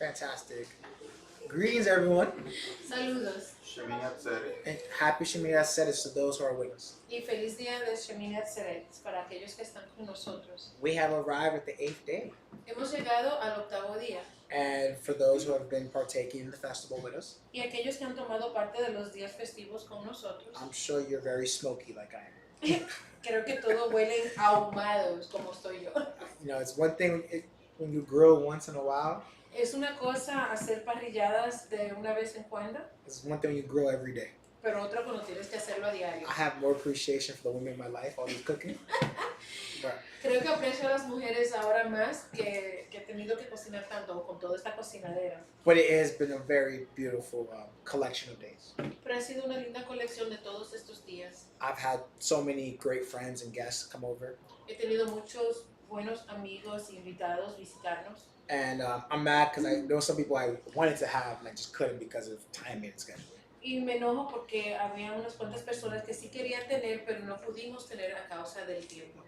Fantastic. Greetings, everyone. Saludos Shimini Atzeretz. And happy Shimini Atzeretz to those who are with us. y feliz día de Shimini Atzeretz para aquellos que están con nosotros. We have arrived at the 8th day. Hemos llegado al octavo día And for those who have been partaking in the festival with us, y aquellos que han tomado parte de los días festivos con nosotros. I'm sure you're very smoky like I am. Creo que todos huelen ahumados como estoy yo. You know, it's one thing when you grill once in a while. Es una cosa hacer parrilladas de una vez en cuando, It's one thing when you grill every day. pero otra cuando tienes que hacerlo a diario. I have more appreciation for the women in my life, always cooking. But Creo que aprecio a las mujeres ahora más que he tenido que cocinar tanto con toda esta cocinadera. it has been a very beautiful collection of days. Pero ha sido una linda colección de todos estos días. I've had so many great friends and guests come over. He tenido muchos buenos amigos e invitados visitarnos. And I'm mad because there were some people I wanted to have and I just couldn't because of timing and schedule. Y me enojo porque había unas cuantas personas que sí quería tener, pero no pudimos tener a causa del tiempo.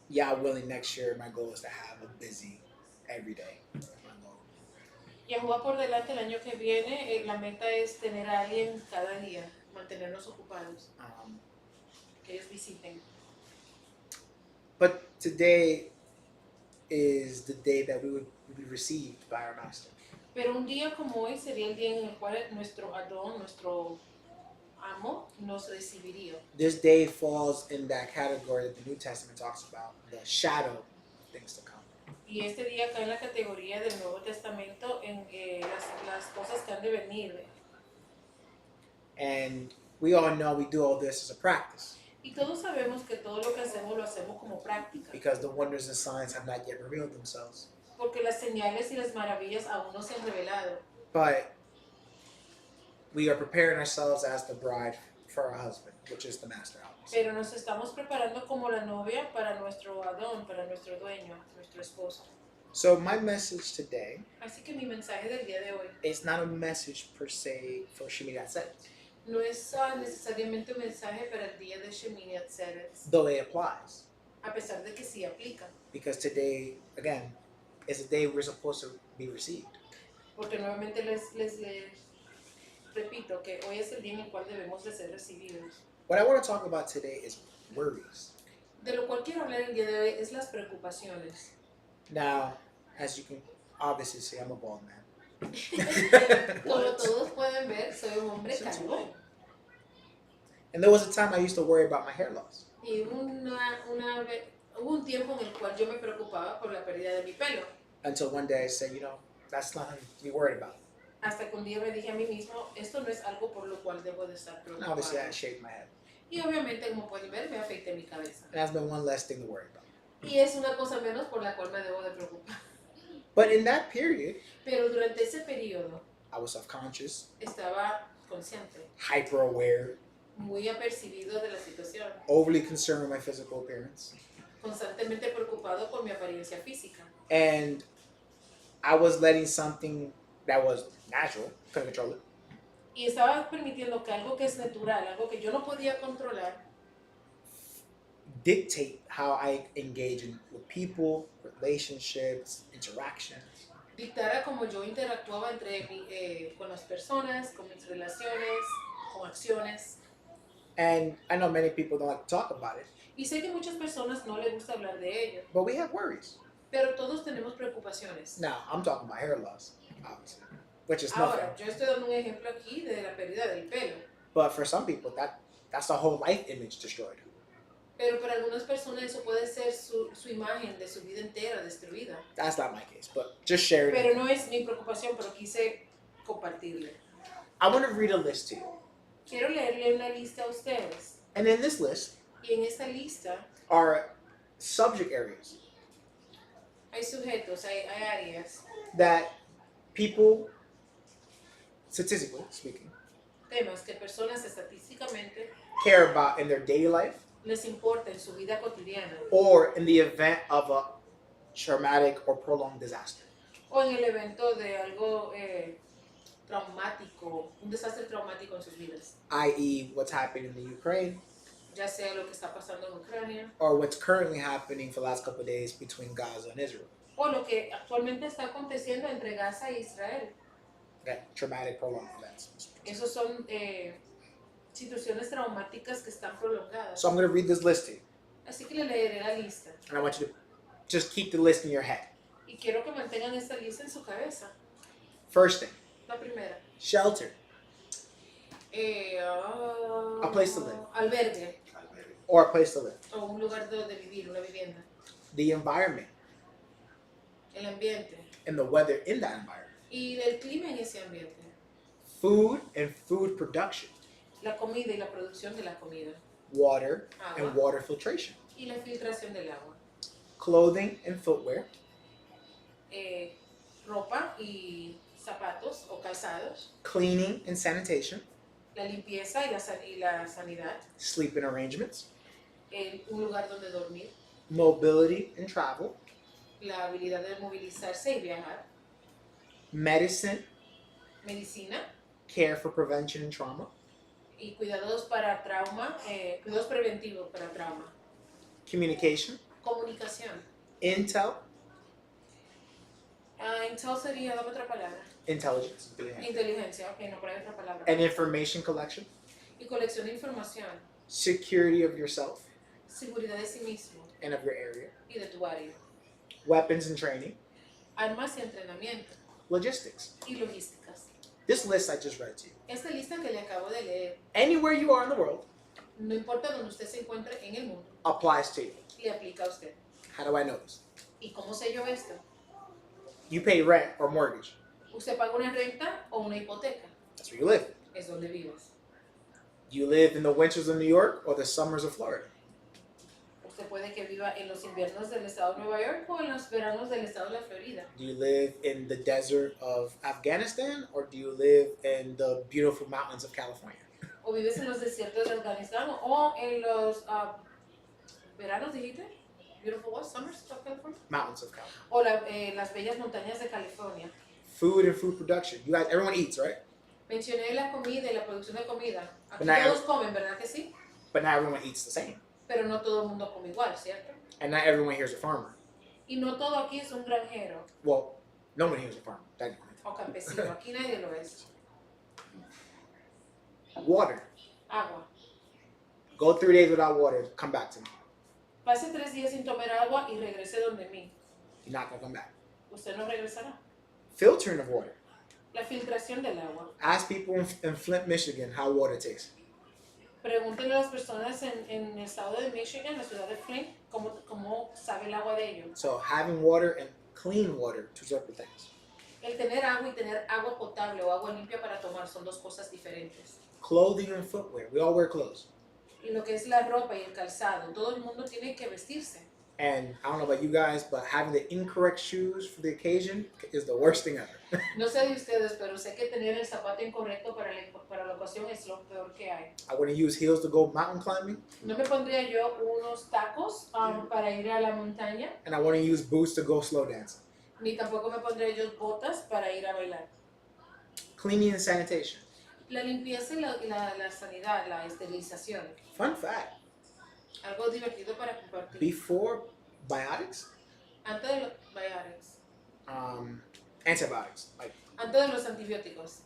Yeah, willing next year, my goal is to have a busy every day. That's my goal. Y a jugar por delante el año que viene, la meta es tener a alguien cada día, mantenernos ocupados, que ellos visiten. But today is the day that we would be received by our master. Pero un día como hoy sería el día en el cual nuestro Adón, nuestro amo, nos recibiría. This day falls in that category that the New Testament talks about, the shadow of things to come. Y este día cae en la categoría del Nuevo Testamento en las cosas que han de venir. And we all know we do all this as a practice Y todos sabemos que todo lo que hacemos lo hacemos como práctica. because the wonders and signs have not yet revealed themselves. Porque las señales y las maravillas aún no se han revelado. But we are preparing ourselves as the bride for our husband, which is the master obviously. Pero nos estamos preparando como la novia para nuestro Adón, para nuestro dueño, nuestro esposo. So my message today Así que mi mensaje del día de hoy is not a message per se for Shimini Atzeretz, no es necesariamente un mensaje para el día de Shimini Atzeretz, though it applies. a pesar de que sí aplica. Because today, again, is a day we're supposed to be received. Porque nuevamente les repito que hoy es el día en el cual debemos de ser recibidos. What I want to talk about today is worries. De lo cual quiero hablar el día de hoy es las preocupaciones. Now, as you can obviously see, I'm a bald man. Como todos pueden ver, soy un hombre Since calvo. when? And there was a time I used to worry about my hair loss. Y hubo un tiempo en el cual yo me preocupaba por la pérdida de mi pelo. Until one day I said, you know, that's nothing to be worried about. Hasta que un día me dije a mí mismo, esto no es algo por lo cual debo de estar And preocupado. obviously I shaved my head. Y obviamente, como pueden ver, me afeité mi cabeza. And that's been one less thing to worry about. Y es una cosa menos por la cual me debo de preocupar. But in that period, Pero durante ese periodo I was self-conscious, estaba consciente, hyper-aware, muy apercibido de la situación, overly concerned with my physical appearance. constantemente preocupado por mi apariencia física. And I was letting something that was natural, couldn't control it, Y estaba permitiendo que algo que es natural, algo que yo no podía controlar, dictate how I engage with people, relationships, interactions. dictara como yo interactuaba con las personas, con mis relaciones, con acciones. And I know many people don't like to talk about it, Y sé que muchas personas no les gusta hablar de ello, but we have worries. pero todos tenemos preocupaciones. Now, I'm talking about hair loss, obviously, which is nothing. Ahora, yo estoy dando un ejemplo aquí de la pérdida del pelo, But for some people, that's a whole life image destroyed. pero para algunas personas eso puede ser su imagen de su vida entera destruida. That's not my case, but just sharing Pero it. no es mi preocupación, pero quise compartirle. I want to read a list to you. Quiero leerle una lista a ustedes. And in this list Y en esta lista are subject areas hay sujetos, hay áreas, that people, statistically speaking, temas que personas estadísticamente care about in their daily life les importa en su vida cotidiana or in the event of a traumatic or prolonged disaster. o en el evento de algo traumático, un desastre traumático en sus vidas, i.e., what's happening in the Ukraine ya sea lo que está pasando en Ucrania or what's currently happening for the last couple of days between Gaza and Israel. o lo que actualmente está aconteciendo entre Gaza e Israel. Okay, traumatic, prolonged events. Esos son situaciones traumáticas que están prolongadas. So I'm going to read this list to you. Así que le leeré la lista. And I want you to just keep the list in your head. Y quiero que mantengan esta lista en su cabeza. First thing, La primera. shelter. A place to live. Albergue. Or a place to live. O un lugar donde vivir, una vivienda. The environment. El ambiente. And the weather in that environment. Y el clima en ese ambiente. Food and food production. La comida y la producción de la comida. Water Agua. and water filtration. Y la filtración del agua. Clothing and footwear. Ropa y zapatos o calzados. Cleaning and sanitation. La limpieza y la sanidad. Sleeping arrangements. Un lugar donde dormir. Mobility and travel. La habilidad de movilizarse y viajar. Medicine. Medicina. Care for prevention and trauma. Y cuidados para trauma, cuidados preventivos para trauma. Communication. Comunicación. Intel. Intel sería, dame otra palabra. Intelligence. Inteligencia, ok, no, pero hay otra palabra. And information collection. Y colección de información. Security of yourself Seguridad de sí mismo and of your area. y de tu área. Weapons and training. Armas y entrenamiento. Logistics. Y logísticas. This list I just read to you. Esta lista que le acabo de leer, Anywhere you are in the world no importa donde usted se encuentre en el mundo, applies to you. le aplica a usted. How do I know this? ¿Y cómo sé yo esto? You pay rent or mortgage. Usted paga una renta o una hipoteca. That's where you live. Es donde vives. You live in the winters of New York or the summers of Florida. Usted puede que viva en los inviernos del estado de Nueva York o en los veranos del estado de la Florida. Do you live in the desert of Afghanistan or do you live in the beautiful mountains of California? O vives en los desiertos de Afganistán o en los veranos, dijiste? Beautiful what? Summers of California? Mountains of California. O las bellas montañas de California. Food and food production. You guys, everyone eats, right? Mencioné la comida y la producción de comida. Aquí But not todos comen, ¿verdad que sí? But not everyone eats the same. Pero no todo el mundo come igual, ¿cierto? And not everyone here is a farmer. Y no todo aquí es un granjero Well, no one here is a farmer, technically. o campesino. Aquí nadie lo es. Water. Agua. Go 3 days without water, come back to me. Pase 3 días sin tomar agua y regrese donde mí. You're not going to come back. Usted no regresará. Filtering of water. La filtración del agua. Ask people in Flint, Michigan how water tastes. Pregúntenle a las personas en el estado de Michigan, la ciudad de Flint, cómo sabe el agua de ellos. So having water and clean water, two separate things. El tener agua y tener agua potable o agua limpia para tomar son dos cosas diferentes. Clothing and footwear. We all wear clothes. Y lo que es la ropa y el calzado, todo el mundo tiene que vestirse. And I don't know about you guys, but having the incorrect shoes for the occasion is the worst thing ever. No sé de ustedes, pero sé que tener el zapato incorrecto para la ocasión es lo peor que hay. I wouldn't use heels to go mountain climbing, No me pondría yo unos tacos para ir a la montaña, and I wouldn't use boots to go slow dancing. ni tampoco me pondría yo botas para ir a bailar. Cleaning and sanitation. La limpieza y la sanidad, la esterilización. Fun fact, Algo divertido para compartir. before biotics, Antes de los biotics, antibiotics, like antes de los antibióticos,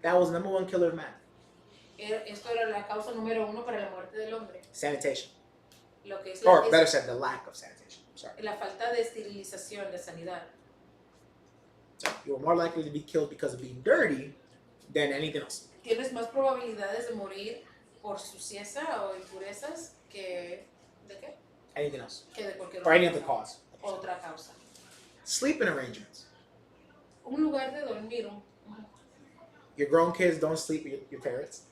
that was the #1 killer of man. esto era la causa número 1 para la muerte del hombre. Sanitation. Lo que es Or better said, the lack of sanitation. Sorry. la falta de esterilización, de sanidad. So you were more likely to be killed because of being dirty than anything else. Tienes más probabilidades de morir por suciedad o impurezas que de qué? Anything else. Que de cualquier Or any other cause. otra causa. Sleeping arrangements. Un lugar de dormir. Your grown kids don't sleep with your parents.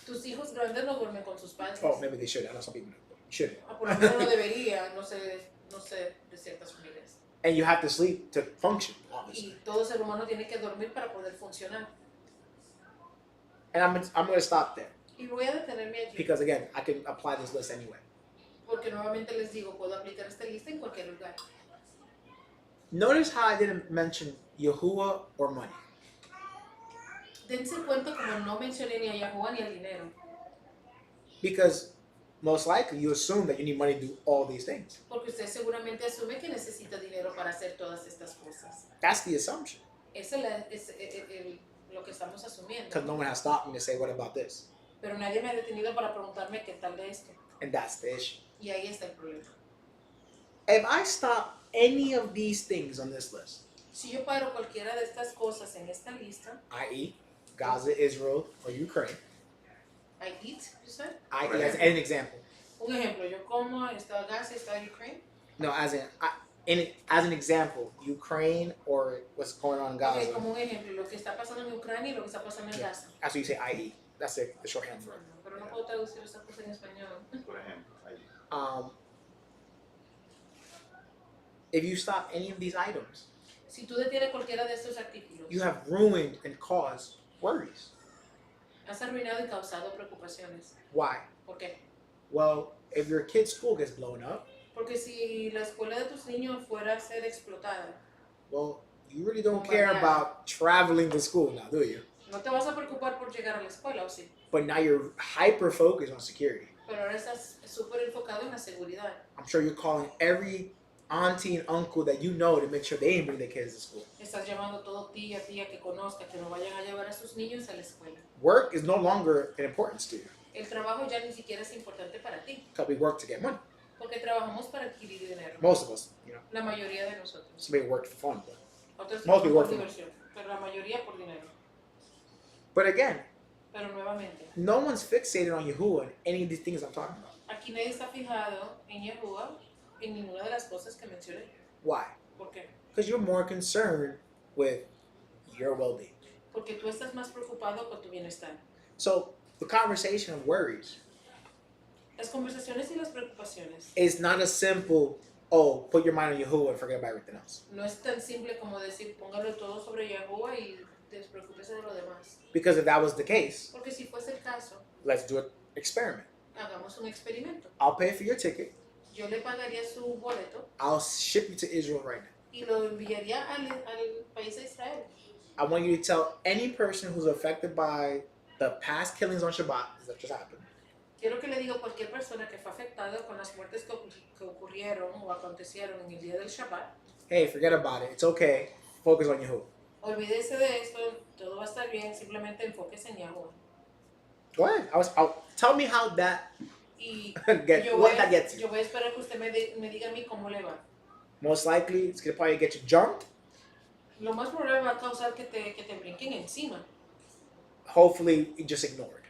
Tus hijos grandes no duermen con sus padres. Oh, maybe they should. I know some people should. Por lo menos no debería, no sé de ciertas familias. And you have to sleep to function, obviously. Y todo ser humano tiene que dormir para poder funcionar. And I'm going to stop there Y voy a detenerme allí. because, again, I can apply this list anyway. Porque nuevamente les digo, puedo aplicar esta lista en cualquier lugar. Notice how I didn't mention Yahuwah or money. Dense cuenta como no mencioné ni a Yahuwah ni al dinero. Because most likely you assume that you need money to do all these things. Porque usted seguramente asume que necesita dinero para hacer todas estas cosas. That's the assumption. Esa es lo que estamos asumiendo. Because no one has stopped me to say, what about this? Pero nadie me ha detenido para preguntarme qué tal de esto. And that's the issue. Y ahí está el problema. If I stop any of these things on this list, Si yo paro cualquiera de estas cosas en esta lista, i.e., Gaza, Israel, or Ukraine, I eat, you said? i.e., as an example. Un ejemplo, yo como, está Gaza, está Ukraine. No, as an example, Ukraine or what's going on in Gaza. Okay, como un ejemplo, lo que está pasando en Ucrania y lo que está pasando en Gaza. That's what you say, i.e. That's the shorthand for it. Pero no puedo traducir esa cosa en español. Por ejemplo, ahí. If you stop any of these items, Si tú detienes cualquiera de estos artículos, you have ruined and caused worries. has arruinado y causado preocupaciones. Why? ¿Por qué? Well, if your kid's school gets blown up, Porque si la escuela de tus niños fuera a ser explotada, well, you really don't care about traveling to school now, do you? no te vas a preocupar por llegar a la escuela, ¿o sí? But now you're hyper focused on security. Pero ahora estás súper enfocado en la seguridad. I'm sure you're calling every auntie and uncle that you know to make sure they didn't bring their kids to school. Estás llamando a todo tía que conozca, que no vayan a llevar a sus niños a la escuela. Work is no longer an importance to you El trabajo ya ni siquiera es importante para ti, because we work to get money. porque trabajamos para adquirir dinero. Most of us, you know, La mayoría de nosotros. somebody worked for fun. Otros Most people trabajamos work por for diversión, pero la mayoría por dinero. But again, Pero nuevamente, no one's fixated on Yahuwah and any of these things I'm talking about. aquí nadie está fijado en Yahuwah en ninguna de las cosas que mencioné. Why? ¿Por qué? Because you're more concerned with your well-being. Porque tú estás más preocupado por tu bienestar. So the conversation of worries Las conversaciones y las preocupaciones is not a simple, oh, put your mind on Yahuwah and forget about everything else. no es tan simple como decir póngalo todo sobre Yahuwah y despreocúpese de lo demás. Because if that was the case, Porque si fuese el caso, let's do an experiment. hagamos un experimento. I'll pay for your ticket. Yo le pagaría su boleto I'll ship you to Israel right now. y lo enviaría al país de Israel. I want you to tell any person who's affected by the past killings on Shabbat that just happened. Quiero que le diga a cualquier persona que fue afectada con las muertes que ocurrieron o acontecieron en el día del Shabbat, Hey, forget about it. It's okay. Focus on Yahuwah. olvídese de esto, todo va a estar bien, simplemente enfóquese en Yahuwah. Go ahead. Tell me how that Y what that gets you. yo voy a esperar que usted me diga a mí cómo le va. Most likely, it's gonna probably get you jumped. Lo más probable va a causar que te brinquen encima. Hopefully, you just ignored.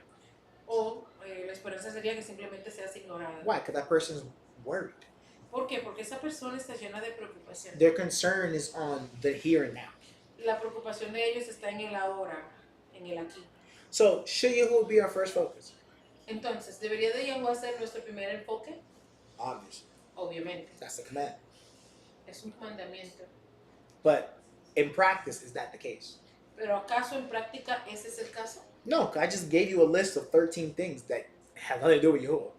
O la esperanza sería que simplemente seas ignorada. Why? Because that person's worried. ¿Por qué? Porque esa persona está llena de preocupación. Their concern is on the here and now. La preocupación de ellos está en el ahora, en el aquí. So, should Yahuwah be our first focus? Entonces, ¿debería de Yahuwah ser nuestro primer enfoque? Obviously. Obviamente. That's the command. Es un mandamiento. But in practice, is that the case? Pero ¿acaso en práctica ese es el caso? No, 'cause I just gave you a list of 13 things that have nothing to do with Yahuwah.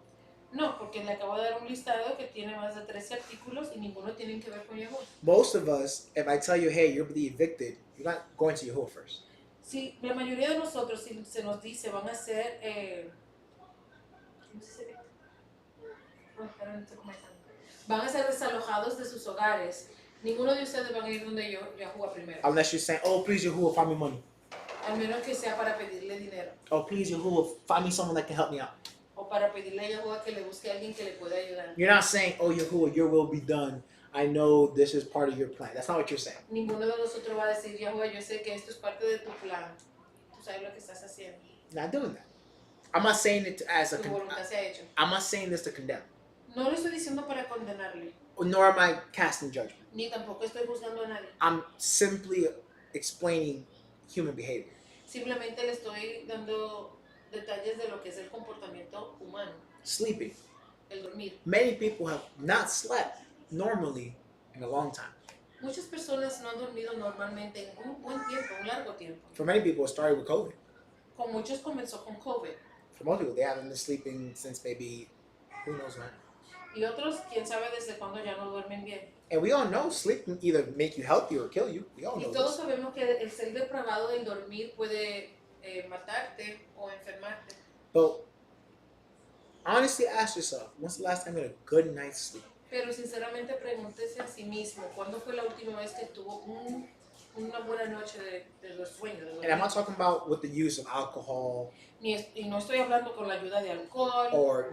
No, porque le acabo de dar un listado que tiene más de 13 artículos y ninguno tiene que ver con Yahuwah. Most of us, if I tell you, hey, you're being evicted, you're not going to Yahuwah first. Sí, la mayoría de nosotros, si se nos dice, van a ser... ¿cómo se dice? Oh, espera, no estoy comentando. Van a ser desalojados de sus hogares. Ninguno de ustedes van a ir donde Yahuwah primero. Unless you're saying, oh, please, Yahuwah, find me money. Al menos que sea para pedirle dinero. Oh, please, Yahuwah, find me someone that can help me out. O para pedirle a Yahuwah que le busque a alguien que le pueda ayudar. You're not saying, oh, Yahuwah, your will be done. I know this is part of your plan. That's not what you're saying. Ninguno de nosotros va a decir, Yahuwah, yo sé que esto es parte de tu plan. Tú sabes lo que estás haciendo. Not doing that. I'm not saying it as a. Tu voluntad se ha hecho. I'm not saying this to condemn, No lo estoy diciendo para condenarle, nor am I casting judgment. ni tampoco estoy juzgando a nadie. I'm simply explaining human behavior. Simplemente le estoy dando detalles de lo que es el comportamiento humano, Sleeping. el dormir. Many people have not slept normally in a long time. Muchas personas no han dormido normalmente en un buen tiempo, un largo tiempo. For many people, it started with COVID. Con muchos comenzó con COVID. For most people, they haven't been sleeping since maybe who knows when. Y otros, quién sabe desde cuándo ya no duermen bien. And we all know sleep can either make you healthy or kill you. We all Y know todos this. sabemos que el ser depravado del dormir puede matarte o enfermarte. But honestly ask yourself, when's the last time you had a good night's sleep? Pero sinceramente pregúntese a sí mismo, ¿cuándo fue la última vez que tuvo una buena noche de sueño? De And I'm dormir? not talking about with the use of alcohol Y no estoy hablando con la ayuda de alcohol or,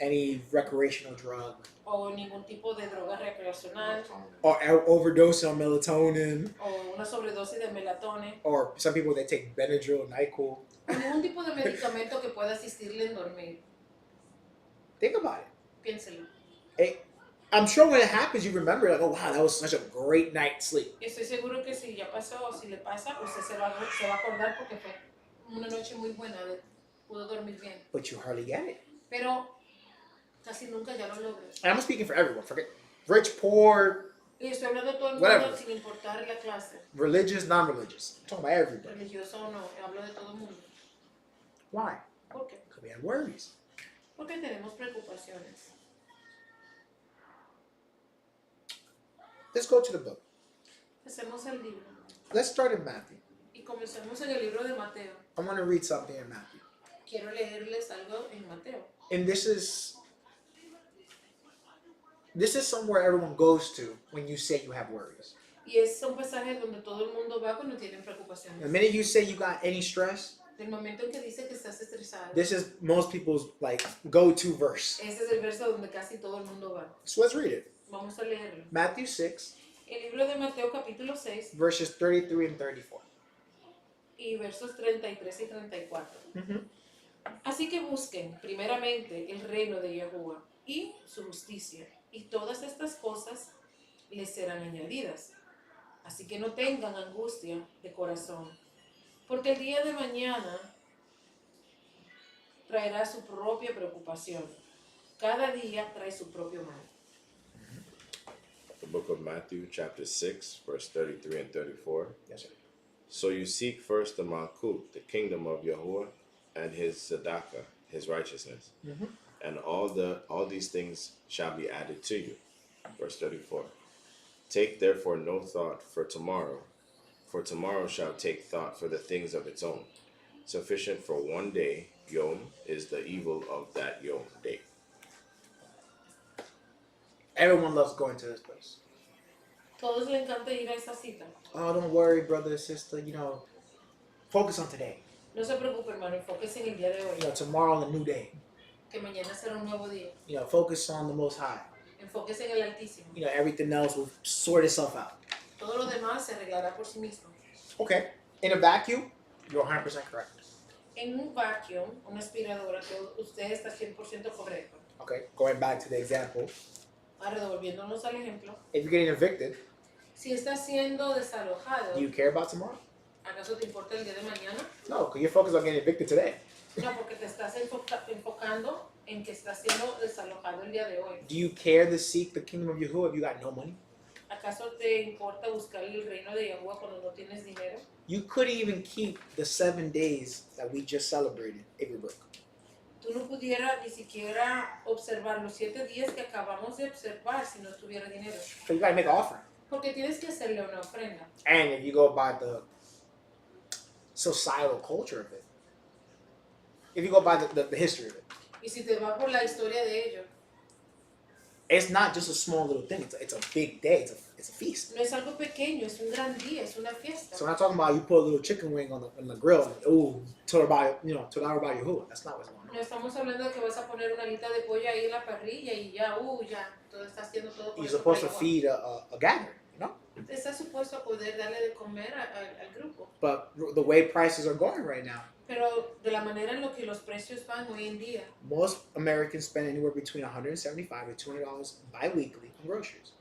any recreational drug o ningún tipo de droga recreacional or overdose on melatonin o una sobredosis de melatonina or some people that take Benadryl, NyQuil. o ningún tipo de medicamento que pueda asistirle en dormir. Think about it. Piénselo. I'm sure when it happens, you remember, like, oh, wow, that was such a great night's sleep. Estoy seguro que si ya pasó o si le pasa, usted se va a acordar porque fue una noche muy buena, pudo dormir bien. But you hardly get it. Pero casi nunca ya lo logras. And I'm speaking for everyone. Forget rich, poor, Y estoy hablando de todo el whatever. mundo sin importar la clase, religious, non-religious. I'm talking about everybody. religioso o no, hablo de todo el mundo. Why? ¿Por qué? Because we have worries. Porque tenemos preocupaciones. Let's go to the book. Hacemos el libro Let's start in Matthew. y comenzamos en el libro de Mateo. I want to read something in Matthew. Quiero leerles algo en Mateo. And this is somewhere everyone goes to when you say you have worries. Y es un pasaje donde todo el mundo va cuando tienen preocupaciones. The minute you say you got any stress, Del momento en que dice que estás estresado, this is most people's go-to verse. ese es el verso donde casi todo el mundo va. So let's read it. Vamos a leerlo. Matthew 6, El libro de Mateo capítulo 6 verses 33 and 34. y versos 33 y 34. Mm-hmm. Así que busquen primeramente el reino de Yahuwah y su justicia, y todas estas cosas les serán añadidas. Así que no tengan angustia de corazón, porque el día de mañana traerá su propia preocupación. Cada día trae su propio mal. The book of Matthew, chapter 6, verse 33 and 34. Yes, sir. So you seek first the Malkut, the kingdom of Yahuwah, and his tzedakah, his righteousness, Mm-hmm. and all these things shall be added to you. Verse 34. Take therefore no thought for tomorrow shall take thought for the things of its own. Sufficient for one day, Yom, is the evil of that Yom day. Everyone loves going to this place. Todos les encanta ir a esta cita. Oh, don't worry, brother, sister. Focus on today. No se preocupe, hermano, enfóquese en el día de hoy, Tomorrow, a new day. que mañana será un nuevo día. Focus on the Most High. Enfóquese en el Altísimo. Everything else will sort itself out. Todo lo demás se arreglará por sí mismo. Okay. In a vacuum, you're 100% correct. En un vacuum, una aspiradora, que usted está 100% correcto. Okay. Going back to the example, Ahora, devolviéndonos al ejemplo, if you're getting evicted, si está siendo desalojado, do you care about tomorrow? ¿acaso te importa el día de mañana? No, because you're focused on getting evicted today. No, porque te estás enfocando en que estás siendo desalojado el día de hoy. Do you care to seek the kingdom of Yahuwah if you got no money? ¿Acaso te importa buscar el reino de Yahuwah cuando no tienes dinero? You couldn't even keep the 7 days that we just celebrated if you broke. Tú no pudieras ni siquiera observar los 7 días que acabamos de observar si no tuviera dinero. So you got to make an offering. Porque tienes que hacerle una ofrenda. And if you go by the societal culture of it, if you go by the history of it, Y si te vas por la historia de ello, it's not just a small little thing. It's a big day. It's a feast. no es algo pequeño, es un gran día, es una fiesta. So we're not talking about you put a little chicken wing on the grill and ooh, tell her about Yahuwah. That's not what's going on. No estamos hablando de que vas a poner una alita de pollo ahí en la parrilla y ya, todo está haciendo todo por You're eso supposed to por igual. feed a gathering, Estás supuesto a poder darle de comer al grupo. But the way prices are going right now, Pero de la manera en lo que los precios van hoy en día, most Americans spend anywhere between $175 to $200 bi-weekly on groceries.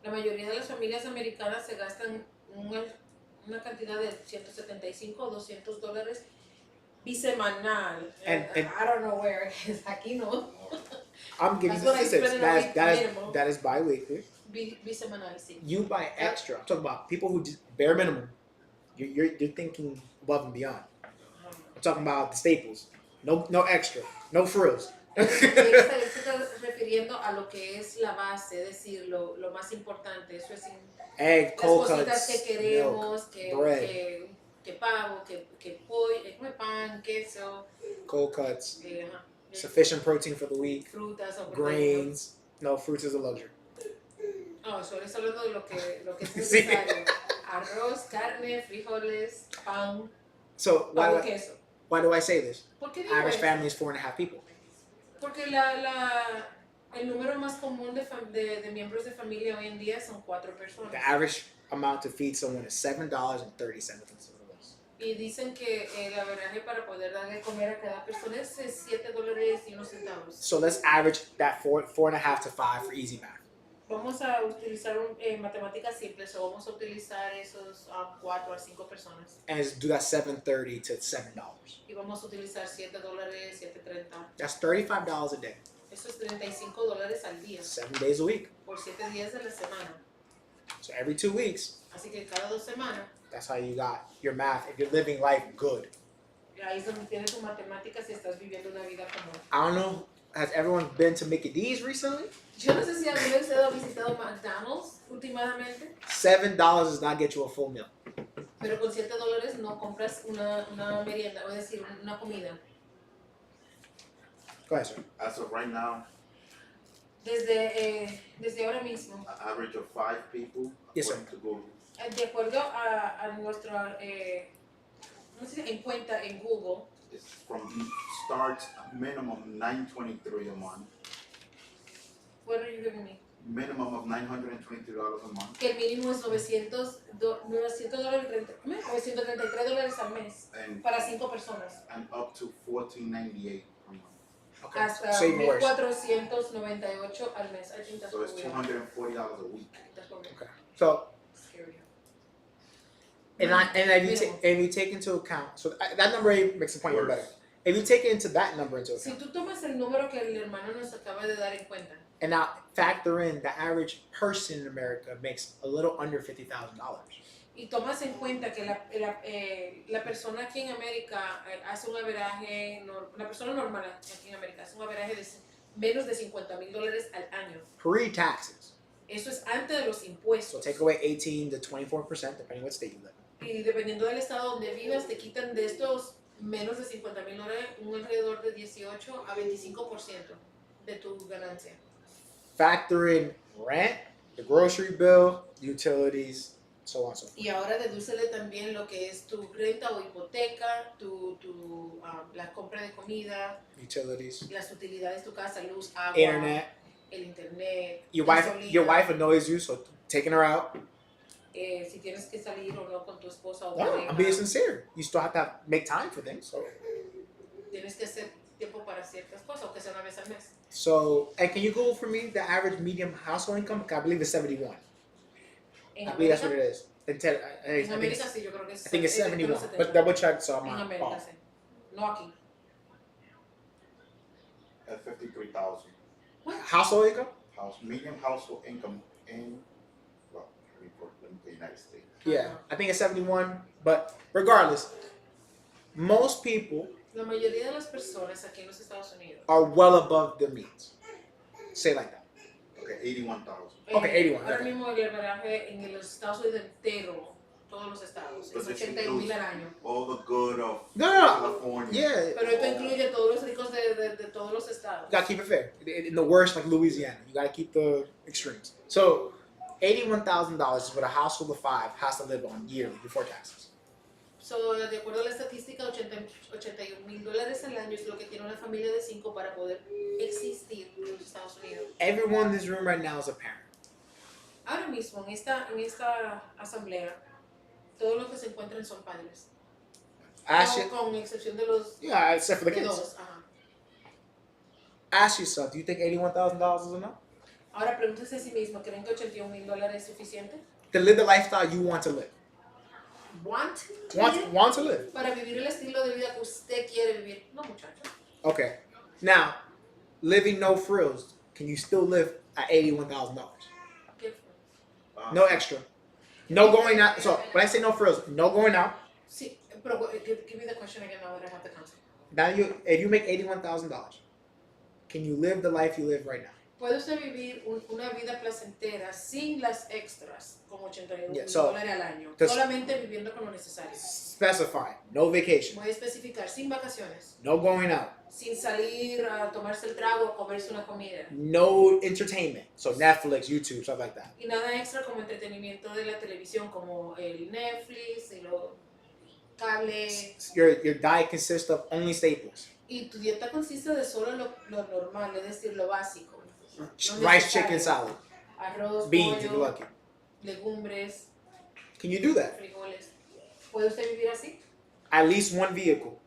la mayoría de las familias americanas se gastan una cantidad de $175 o $200 bisemanal. And- I don't know where it is. Aquí no. I'm giving you That's what I statistics. spend in a week minimum. That is bi-weekly. Bisemanal, sí. You buy extra. I'm talking about people who just bare minimum. You're thinking above and beyond. I'm talking about the staples. No extra. No frills. Él se está refiriendo a lo que es la base, es decir, lo más importante. Eso es Egg, las cold cositas cuts, que queremos, milk, bread. que que pavo, que pollo, come pan, queso, Cold cuts, ajá, sufficient protein for the week, frutas o proteínas. grains. No, fruits is a luxury. No, solo estoy hablando de lo que es Sí. necesario. Arroz, carne, frijoles, pan, So pavo y why queso. do I say this? ¿Por qué digo Average eso? family is 4.5 people. Porque el número más común de miembros de familia hoy en día son 4 personas. The average amount to feed someone is $7.30. Y dicen que el averaje para poder darle de comer a cada persona es $7.01. So let's average that 4.5 to 5 for easy math. Vamos a utilizar matemáticas simples o vamos a utilizar esos 4 a 5 personas. And just do that $7.30 to $7. Y vamos a utilizar $7, $7.30. That's $35 a day. Eso es $35 al día. 7 days a week. Por 7 días de la semana. So every 2 weeks, Así que cada 2 semanas, that's how you got your math if you're living life good. ahí es donde tienes tu matemática si estás viviendo una vida común. I don't know, has everyone been to Mickey D's recently? Yo no sé si alguna vez ha visitado McDonald's últimamente, $7 does not get you a full meal. pero con $7 no compras una merienda, o decir, una comida. Go ahead, sir. As of right now, Desde ahora mismo, an average of 5 people Yes, sir. according to Google. de acuerdo a nuestra no sé, en cuenta en Google, It's from starts minimum $923 a month, what are you giving me? minimum of $923 a month, Que el mínimo es $933 al mes and para 5 personas. up to $14.98 per month. Okay. Hasta So even worse. 1,498 al mes. I think that's So it's what we are. $240 a week. That's what we are. Okay. So Scary. and if you take into account, so that number makes the point even better. If you take into that number into Si account, tú tomas el número que el hermano nos acaba de dar en cuenta and now factor in the average person in America makes a little under $50,000. y tomas en cuenta que la persona aquí en América hace un averaje, la persona normal aquí en América hace un averaje de menos de $50,000 al año. Pre-taxes. Eso es antes de los So impuestos. take away 18 to 24%, depending what state you live in. Y dependiendo del estado donde vivas, te quitan de estos menos de $50,000 un alrededor de 18 a 25% de tu ganancia. Factor in rent, the grocery bill, utilities, so on and so forth. Y ahora dedúcele también lo que es tu renta o hipoteca, la compra de comida, Utilities, las utilidades de tu casa, luz, agua, internet. el internet, Your gasolina, wife annoys you, so taking her out. si tienes que salir o no con tu esposa o No, pareja, I'm being sincere. You still have to make time for things. tienes que hacer tiempo para ciertas cosas, aunque sea una vez al mes. So, and can you Google for me the average medium household income? I believe it's 71. En I believe that's what América, it is. en América sí, yo creo que es, I think it's de los 71. 70. But double check, so I'm En not América off. sí, no aquí. At $53,000 Household income? medium household income in let me put the United States. Yeah, I think it's 71. But regardless, most people La mayoría de las personas aquí en los Estados Unidos, are well above their means. Say it like that. Okay, 81,000. Okay, 81, ahora okay. mismo el averaje en los Estados Unidos entero, todos los estados, But es this 81,000 al año. All the good of No, no, no. California. Yeah, Pero esto incluye todos los ricos de todos los estados. you gotta keep it fair. In the worst, like Louisiana, you gotta keep the extremes. So, $81,000 is what a household of 5 has to live on yearly before taxes. So, de acuerdo a la estadística, $81,000 al año es lo que tiene una familia de 5 para poder existir en los Estados Unidos. Everyone in this room right now is a parent. Ahora mismo, en esta asamblea, todos los que se encuentran son padres. Ask you, Con excepción de los yeah, except for the de kids. dos. Ajá. Ask yourself, do you think $81,000 is enough Ahora pregúntese a sí mismo, ¿creen que $81,000 es suficiente? to live the lifestyle you want to live? Want Want to live? para vivir el estilo de vida que usted quiere vivir. No, muchacho. Okay. Now, living no frills, can you still live at $81,000? ¿Qué? No extra. No going out. So when I say no frills, no going out. Sí, pero give me the question again now that I have the concept. Now if you make $81,000, can you live the life you live right now? Puede usted vivir una vida placentera sin las extras, con $81 Yeah, so, al año, this- solamente viviendo con lo necesario. Specify. No vacation. Voy a especificar, sin vacaciones, No going out. sin salir a tomarse el trago o comerse una comida. No entertainment. So Netflix, YouTube, stuff like that. Y nada extra como entretenimiento de la televisión, como el Netflix, el cable. Your diet consists of only staples. Y tu dieta consiste de solo lo normal, es decir, lo básico. Lo Rice, necesario. chicken, salad. Arroz, Beans, if you're pollo, lucky. legumbres, Can you do that? frijoles. ¿Puede usted vivir así? At least one vehicle.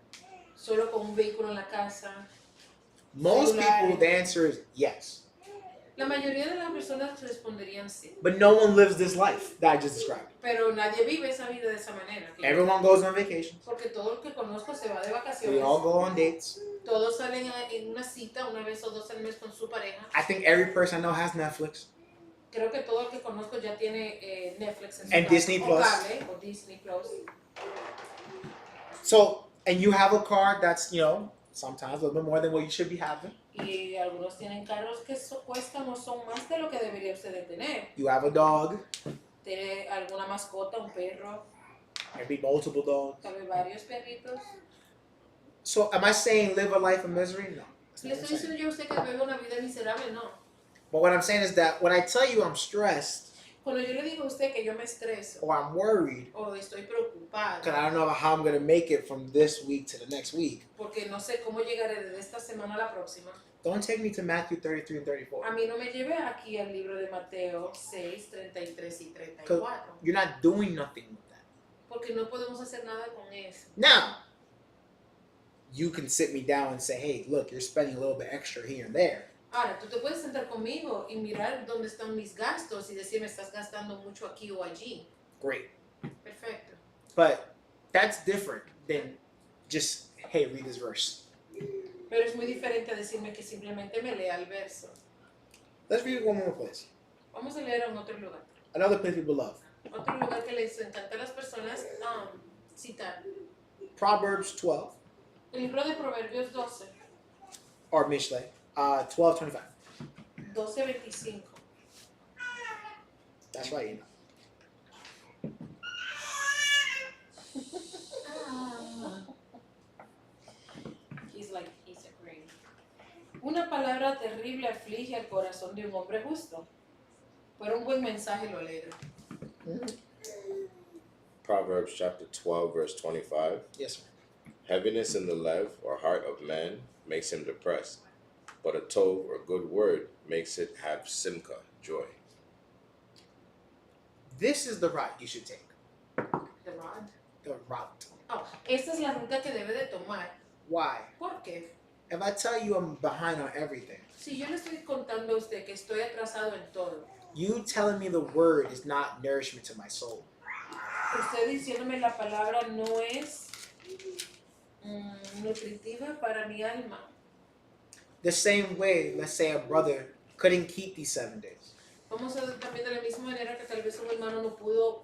Solo con un vehículo en la casa. Most Celular. people, the answer is yes. La mayoría de las personas responderían sí. But no one lives this life that I just described. Pero nadie vive esa vida de esa manera. Everyone goes on vacation. Porque todo el que conozco se va de We vacaciones. all go on dates. Todos salen en una cita una vez o dos al mes con su pareja. I think every person I know has Netflix. Creo que todo el que conozco ya tiene Netflix en su And casa, Disney o Plus. cable, o Disney Plus. So, and you have a car that's, sometimes a little bit more than what you should be having. Y algunos tienen carros que cuestan o son más de lo que debería usted de tener. You have a dog. Tiene alguna mascota, un perro, Maybe multiple dogs. tal vez varios perritos. So, am I saying live a life of misery? No. That's Le not what estoy I'm saying. diciendo yo a usted que vive una vida miserable, no. But what I'm saying is that when I tell you I'm stressed Cuando yo le digo a usted que yo me estreso or I'm worried o estoy preocupada because I don't know how I'm going to make it from this week to the next week, porque no sé cómo llegaré de esta semana a la próxima, don't take me to Matthew 33 and 34. a mí no me lleve aquí al libro de Mateo 6, 33 y 34, You're not doing nothing with that. porque no podemos hacer nada con eso. Now, you can sit me down and say, hey, look, you're spending a little bit extra here and there. Ahora, tú te puedes sentar conmigo y mirar dónde están mis gastos y decirme, estás gastando mucho aquí o allí. Great. Perfecto. But that's different than just, hey, read this verse. Pero es muy diferente a decirme que simplemente me lea el verso. Let's read it one more place. Vamos a leer en otro lugar. Another place people love. Otro lugar que les encanta a las personas citar. Proverbs 12, El libro de Proverbios 12, or Mishle, 12:25. 12:25. That's right, He's agreeing. Una palabra terrible aflige al corazón de un hombre justo, pero un buen mensaje lo alegra. Proverbs chapter 12, verse 25. Yes, sir. Heaviness in the lev or heart of man makes him depressed, but a tov or good word makes it have simcha, joy. This is the route you should take. The rod. The route. Oh, esta es la ruta que debe de tomar. Why? ¿Por qué? If I tell you I'm behind on everything, Si yo le estoy contando a usted que estoy atrasado en todo, you telling me the word is not nourishment to my soul. usted diciéndome la palabra no es nutritiva para mi alma. The same way, let's say a brother couldn't keep these 7 days. Vamos a ver también de la misma manera que tal vez un hermano no pudo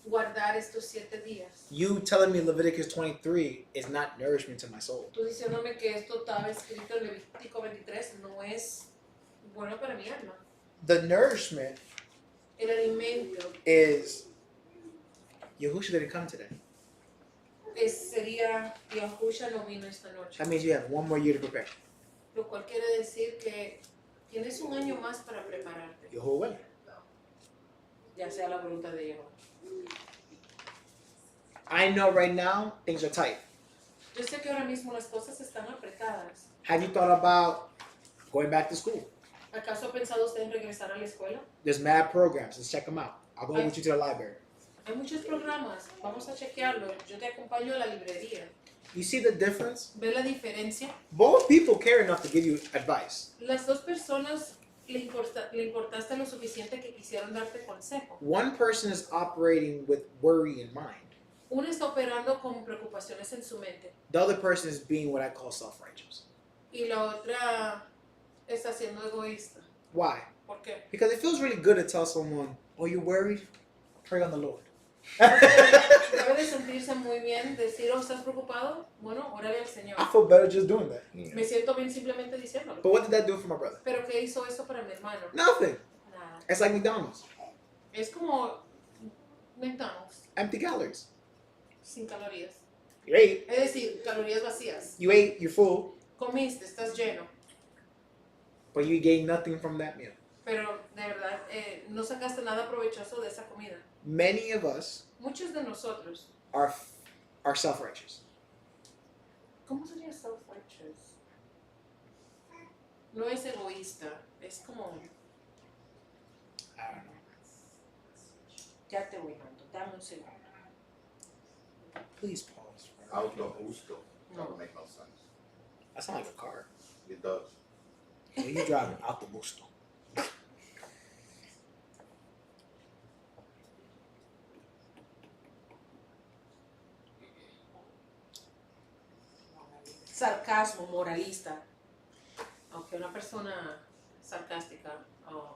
guardar estos 7 días. You telling me Leviticus 23 is not nourishment to my soul. Tú diciéndome que esto estaba escrito en Levítico 23 no es bueno para mi alma. The nourishment El alimento is Yahusha didn't come today. sería Yahusha no vino esta noche. That means you have one more year to prepare. Lo cual quiere decir que tienes un año más para prepararte, Yehovah. ya sea la voluntad de Jehová. I know right now things are tight. Yo sé que ahora mismo las cosas están apretadas. Have you thought about going back to school? ¿Acaso ha pensado usted en regresar a la escuela? There's mad programs. Let's check them out. I'll go with you to the library. Hay muchos programas, vamos a chequearlo. Yo te acompaño a la librería. You see the difference? ¿Ves la diferencia? Both people care enough to give you advice. Las dos personas le importaste lo suficiente que quisieron darte consejo. One person is operating with worry in mind. Una está operando con preocupaciones en su mente The other person is being what I call self-righteous. y la otra está siendo egoísta. Why? ¿Por qué? Because it feels really good to tell someone, oh, you're worried? Pray on the Lord. Debe de sentirse muy bien decir, oh, ¿estás preocupado? Bueno, órale al Señor. I feel better just doing that. Me siento bien simplemente diciéndolo. But what did that do for my brother? Pero ¿qué hizo eso para mi hermano? Nothing. Nada. It's like McDonald's. Es como McDonald's, Empty calories. sin calorías. You ate. Es decir, calorías vacías. You ate. You're full. Comiste, estás lleno. But you gained nothing from that meal. Pero de verdad, no sacaste nada provechoso de esa comida. Many of us Muchos de nosotros, are self-righteous. ¿cómo sería self-righteous? No es egoísta, es como, I don't know. ya te voy dando, dame un segundo. Please pause. Auto justo. That No. don't make no sense. That sounds like a car. It does. Well, you driving autobusto. Sarcasmo, moralista. Aunque una persona sarcástica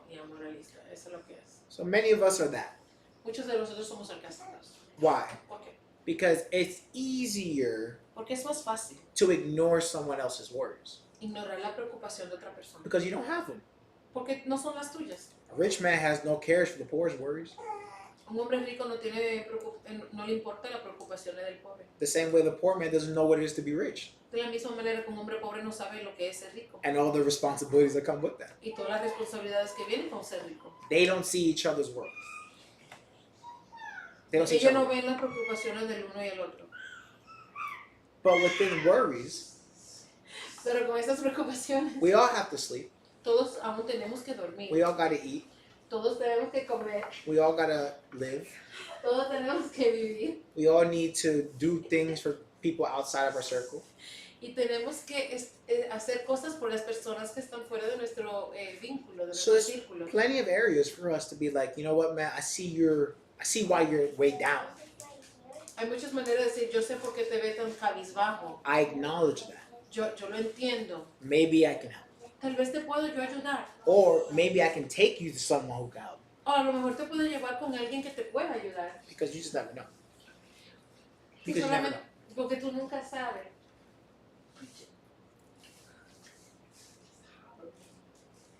y moralista, eso es lo que es. So many of us are that. Muchos de nosotros somos sarcásticos. Why? ¿Por qué? Because it's easier Porque es más fácil to ignore someone else's worries ignorar la preocupación de otra persona. because you don't have them. Porque no son las tuyas. A rich man has no cares for the poor's worries. Un hombre rico no le importa las preocupaciones del pobre. The same way the poor man doesn't know what it is to be rich De la misma manera que un hombre pobre no sabe lo que es ser rico. and all the responsibilities that come with that. Y todas las responsabilidades que vienen con ser rico. They don't see each other's worries. They don't see each Ellos no other. ven las preocupaciones del uno y el otro. But within worries, Pero con esas preocupaciones, we all have to sleep. todos aún tenemos que dormir. We all got to eat. Todos tenemos que comer. We all got to live. Todos tenemos que vivir. We all need to do things for people outside of our circle. Y tenemos que hacer cosas por las personas que están fuera de nuestro vínculo, de So nuestro there's círculo. plenty of areas for us to be like, you know what, man, I see why you're way down. Hay muchas maneras de decir, yo sé por qué te ve tan cabizbajo. I acknowledge that. Yo lo entiendo. Maybe I can help. Tal vez te puedo yo ayudar. Or maybe I can take you to someone who can help. O a lo mejor te puedo llevar con alguien que te pueda ayudar. Because you just never know. Y Because you never solamente know. porque tú nunca sabes.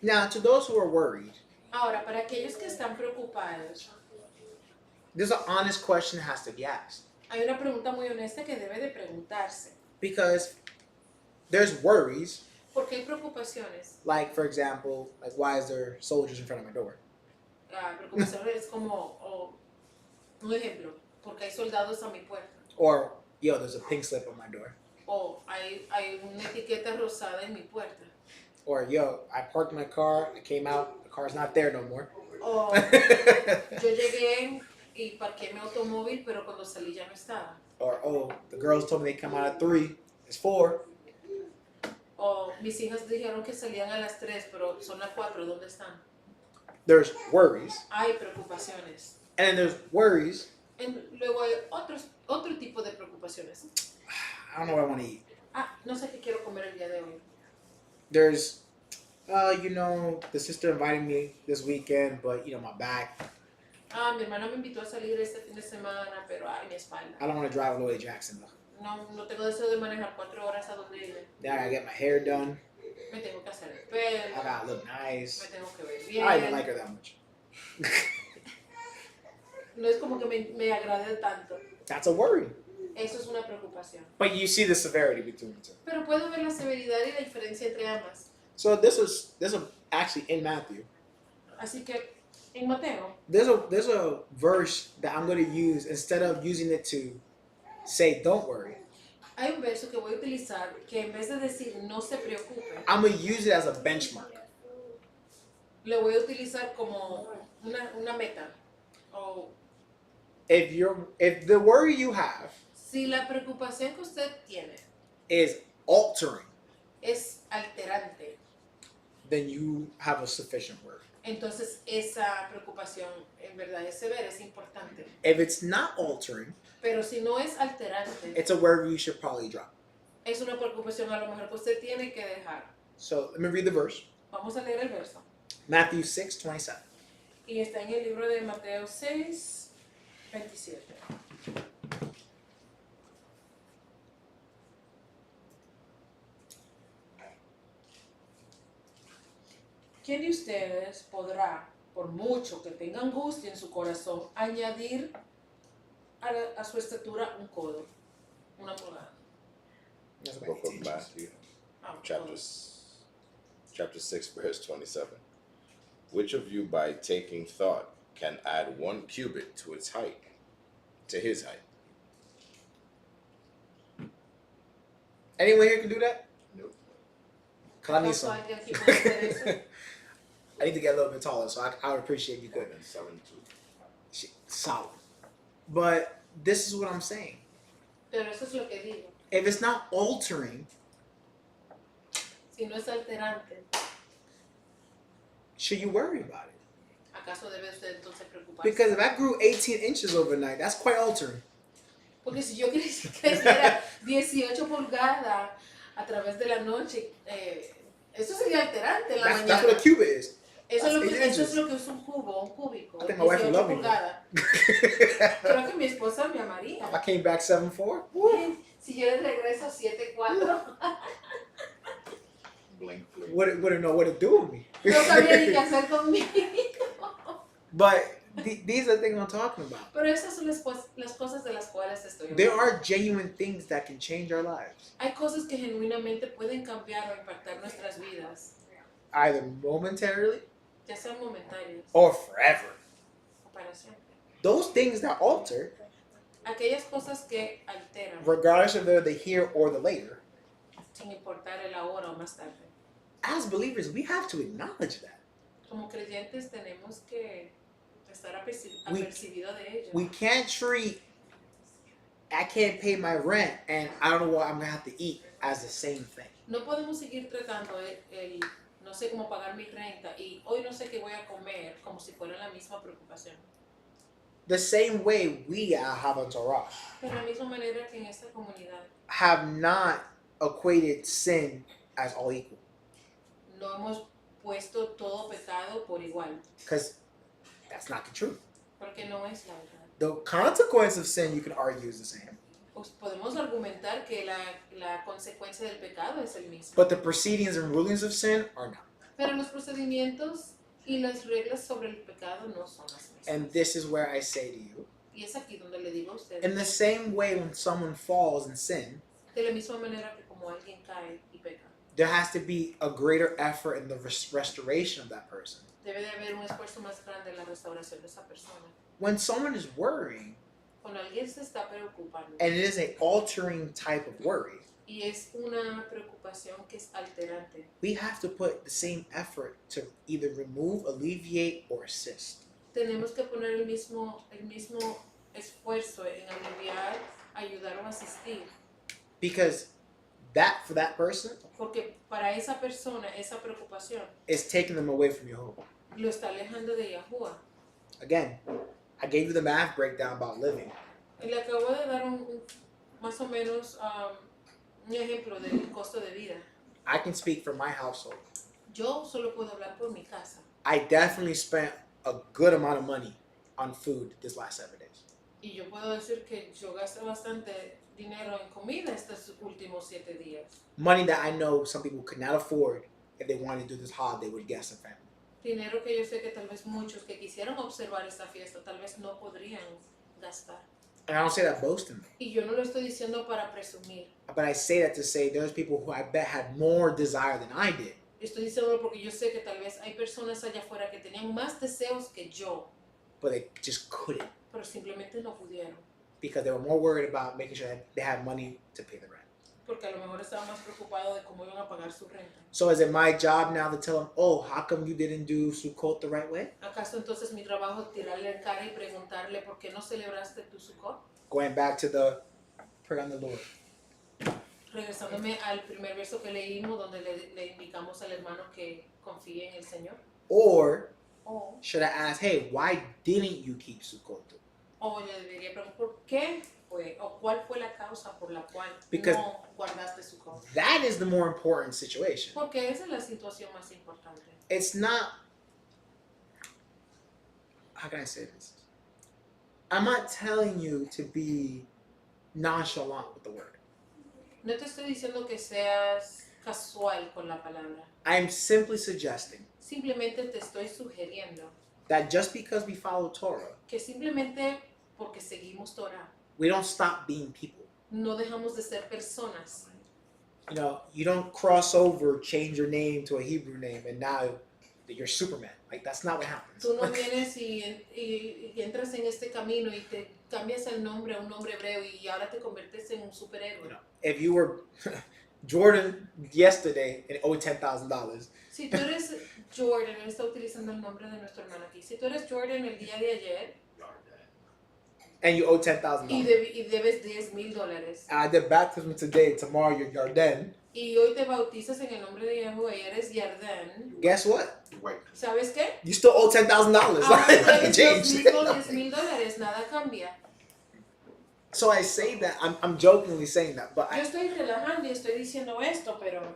Now, to those who are worried, Ahora, para aquellos que están preocupados, there's an honest question that has to be asked. hay una pregunta muy honesta que debe de preguntarse. Because there's worries, ¿Por qué hay preocupaciones? like, for example, like, why is there soldiers in front of my door? La preocupación es como, un ejemplo, porque hay soldados a mi puerta. Or, yo, there's a pink slip on my door. O hay una etiqueta rosada en mi puerta. Or, yo, I parked my car, I came out, the car's not there no more. O yo llegué y parqué mi automóvil, pero cuando salí ya no estaba. Or, oh, the girls told me they come out at 3, it's 4. O mis hijas dijeron que salían a las 3, pero son las 4, ¿dónde están? There's worries. Hay preocupaciones. And then there's worries. Luego hay otro tipo de preocupaciones. I don't know what I want to eat. No sé qué quiero comer el día de hoy. There's, you know, the sister invited me this weekend, but, you know, my back. Mi hermana me invitó a salir este fin de semana, pero mi espalda. I don't want to drive all the way to Jacksonville. No tengo deseo de manejar 4 horas a donde ella. Then I gotta get my hair done. Me tengo que hacer el I pelo. gotta look nice. Me tengo que ver I bien. don't even like her that much. No es como que me agrade tanto. That's a worry. Eso es una preocupación. But you see the severity between the two. Pero puedo ver la severidad y la diferencia entre ambas. So this is actually in Matthew. Así que en Mateo There's a verse that I'm going to use instead of using it to say don't worry. hay un verso que voy a utilizar que en vez de decir no se preocupe, I'm going to use it as a benchmark. lo voy a utilizar como una meta. O If the worry you have si la preocupación que usted tiene is altering, es alterante, then you have a sufficient worry. entonces esa preocupación en verdad es severa, es importante. If it's not altering, Pero si no es alterante, it's a worry you should probably drop. es una preocupación a lo mejor que usted tiene que dejar. So let me read the verse. Vamos a leer el verso. Matthew 6:27. Y está en el libro de Mateo 6, 27. ¿Quién de ustedes podrá, por mucho que tenga angustia en su corazón, añadir a su estatura un codo, una pulgada? That's what Book it of teaches. Matthew, Ah, chapter 6, verse 27. Which of you, by taking thought, can add 1 cubit to his height? Anyone here can do that? Nope. Cause I need ¿Acaso some. alguien aquí puede hacer eso? I need to get a little bit taller, so I would appreciate you More could. than 7'2". Solid. But this is what I'm saying. Pero eso es lo que digo. If it's not altering, Si no es alterante, should you worry about it? ¿acaso debe usted entonces preocuparse? Because if I grew 18 inches overnight, that's quite altering. Porque si yo creciera 18 pulgadas a través de la noche, eso sería alterante en la That's mañana. what a cubit is. Eso es, lo que, 18 eso es inches. lo que es un cubo, un cúbico. I think my wife would 18 love me. pulgadas. Creo que mi esposa me amaría. If I came back 7'4", Si yo le regreso 7'4", Blank flame. wouldn't know what to do with me. no sabría ni qué hacer conmigo. But these are the things I'm talking about. Pero esas son las cosas de las cuales estoy There hablando. are genuine things that can change our lives, Hay cosas que genuinamente pueden cambiar o impactar nuestras vidas, either momentarily ya sean momentarias or forever. o para siempre. Those things that alter, Aquellas cosas que alteran, regardless of whether they're here or the later, sin importar el ahora o más tarde. as believers, we have to acknowledge that. Como creyentes tenemos que estar We- apercibidos de ello. We can't treat I can't pay my rent and I don't know what I'm gonna have to eat as the same thing. No podemos seguir tratando el no sé cómo pagar mi renta y hoy no sé qué voy a comer como si fuera la misma preocupación. The same way we have on Torah De la misma manera que en esta comunidad have not equated sin as all equal. no hemos puesto todo pecado por igual, Because that's not the truth. porque no es la verdad. The consequence of sin, you can argue, is the same. Pues podemos argumentar que la consecuencia del pecado es el mismo, But the proceedings and rulings of sin are not. pero los procedimientos y las reglas sobre el pecado no son las mismas. And this is where I say to you, Y es aquí donde le digo a usted, in the same way when someone falls in sin, de la misma manera que como alguien cae y peca, there has to be a greater effort in the restoration of that person. debe de haber un esfuerzo más grande en la restauración de esa persona. When someone is worrying, Cuando alguien se está preocupando and it is an altering type of worry, y es una preocupación que es alterante, we have to put the same effort to either remove, alleviate, or assist. tenemos que poner el mismo esfuerzo en aliviar, ayudar o asistir, Because that, for that person, porque para esa persona esa preocupación is taking them away from Jehovah. lo está alejando de Yahuwah. Again, I gave you the math breakdown about living. Y le acabo de dar más o menos un ejemplo del costo de vida. I can speak for my household. Yo solo puedo hablar por mi casa. I definitely spent a good amount of money on food this last 7 days. Y yo puedo decir que yo gasté bastante dinero en comida estos últimos 7 días. Money that I know some people could not afford if they wanted to do this holiday with guests and family. Dinero que yo sé que tal vez muchos que quisieran observar esta fiesta tal vez no podrían gastar. And I don't say that boastingly, Y yo no lo estoy diciendo para presumir. but I say that to say there's people who I bet had more desire than I did, Estoy diciéndolo porque yo sé que tal vez hay personas allá afuera que tenían más deseos que yo, but they just couldn't pero simplemente no pudieron. because they were more worried about making sure that they had money to pay the rent. Porque a lo mejor estaban más preocupados de cómo iban a pagar su renta. So is it my job now to tell them, oh, how come you didn't do Sukkot the right way? ¿Acaso entonces mi trabajo es tirarle en cara y preguntarle por qué no celebraste tu Sukkot? Going back to the pray on the Lord. Regresándome al primer verso que leímos donde le indicamos al hermano que confíe en el Señor. Or O should I ask, hey, why didn't you keep Sukkot? le debería preguntar por qué fue o cuál fue la causa por la cual Because- no guardaste Sukkot. That is the more important situation. Porque esa es la situación más importante. It's not, how can I say this? I'm not telling you to be nonchalant with the word. No te estoy diciendo que seas casual con la palabra. I'm simply suggesting Simplemente te estoy sugiriendo that just because we follow Torah, que simplemente porque seguimos Torah, we don't stop being people. no dejamos de ser personas. You know, you don't cross over, change your name to a Hebrew name, and now you're Superman. Like, that's not what happens. Tú no vienes y entras en este camino y te cambias el nombre a un nombre hebreo y ahora te conviertes en un superhéroe. You know, if you were Jordan yesterday and owed $10,000, Si tú eres Jordan, él está utilizando el nombre de nuestro hermano aquí. Si tú eres Jordan el día de ayer and you owe y, $10,000, y debes $10,000 I did baptism today, tomorrow you're Yarden, y hoy te bautizas en el nombre de Yahuwah y eres Yarden, guess what? Wait. ¿sabes qué? You still owe $10,000. Ahora Nothing tienes changed. $10,000, nada cambia. So I say that, I'm jokingly saying that, but Yo estoy relajando y estoy diciendo esto, pero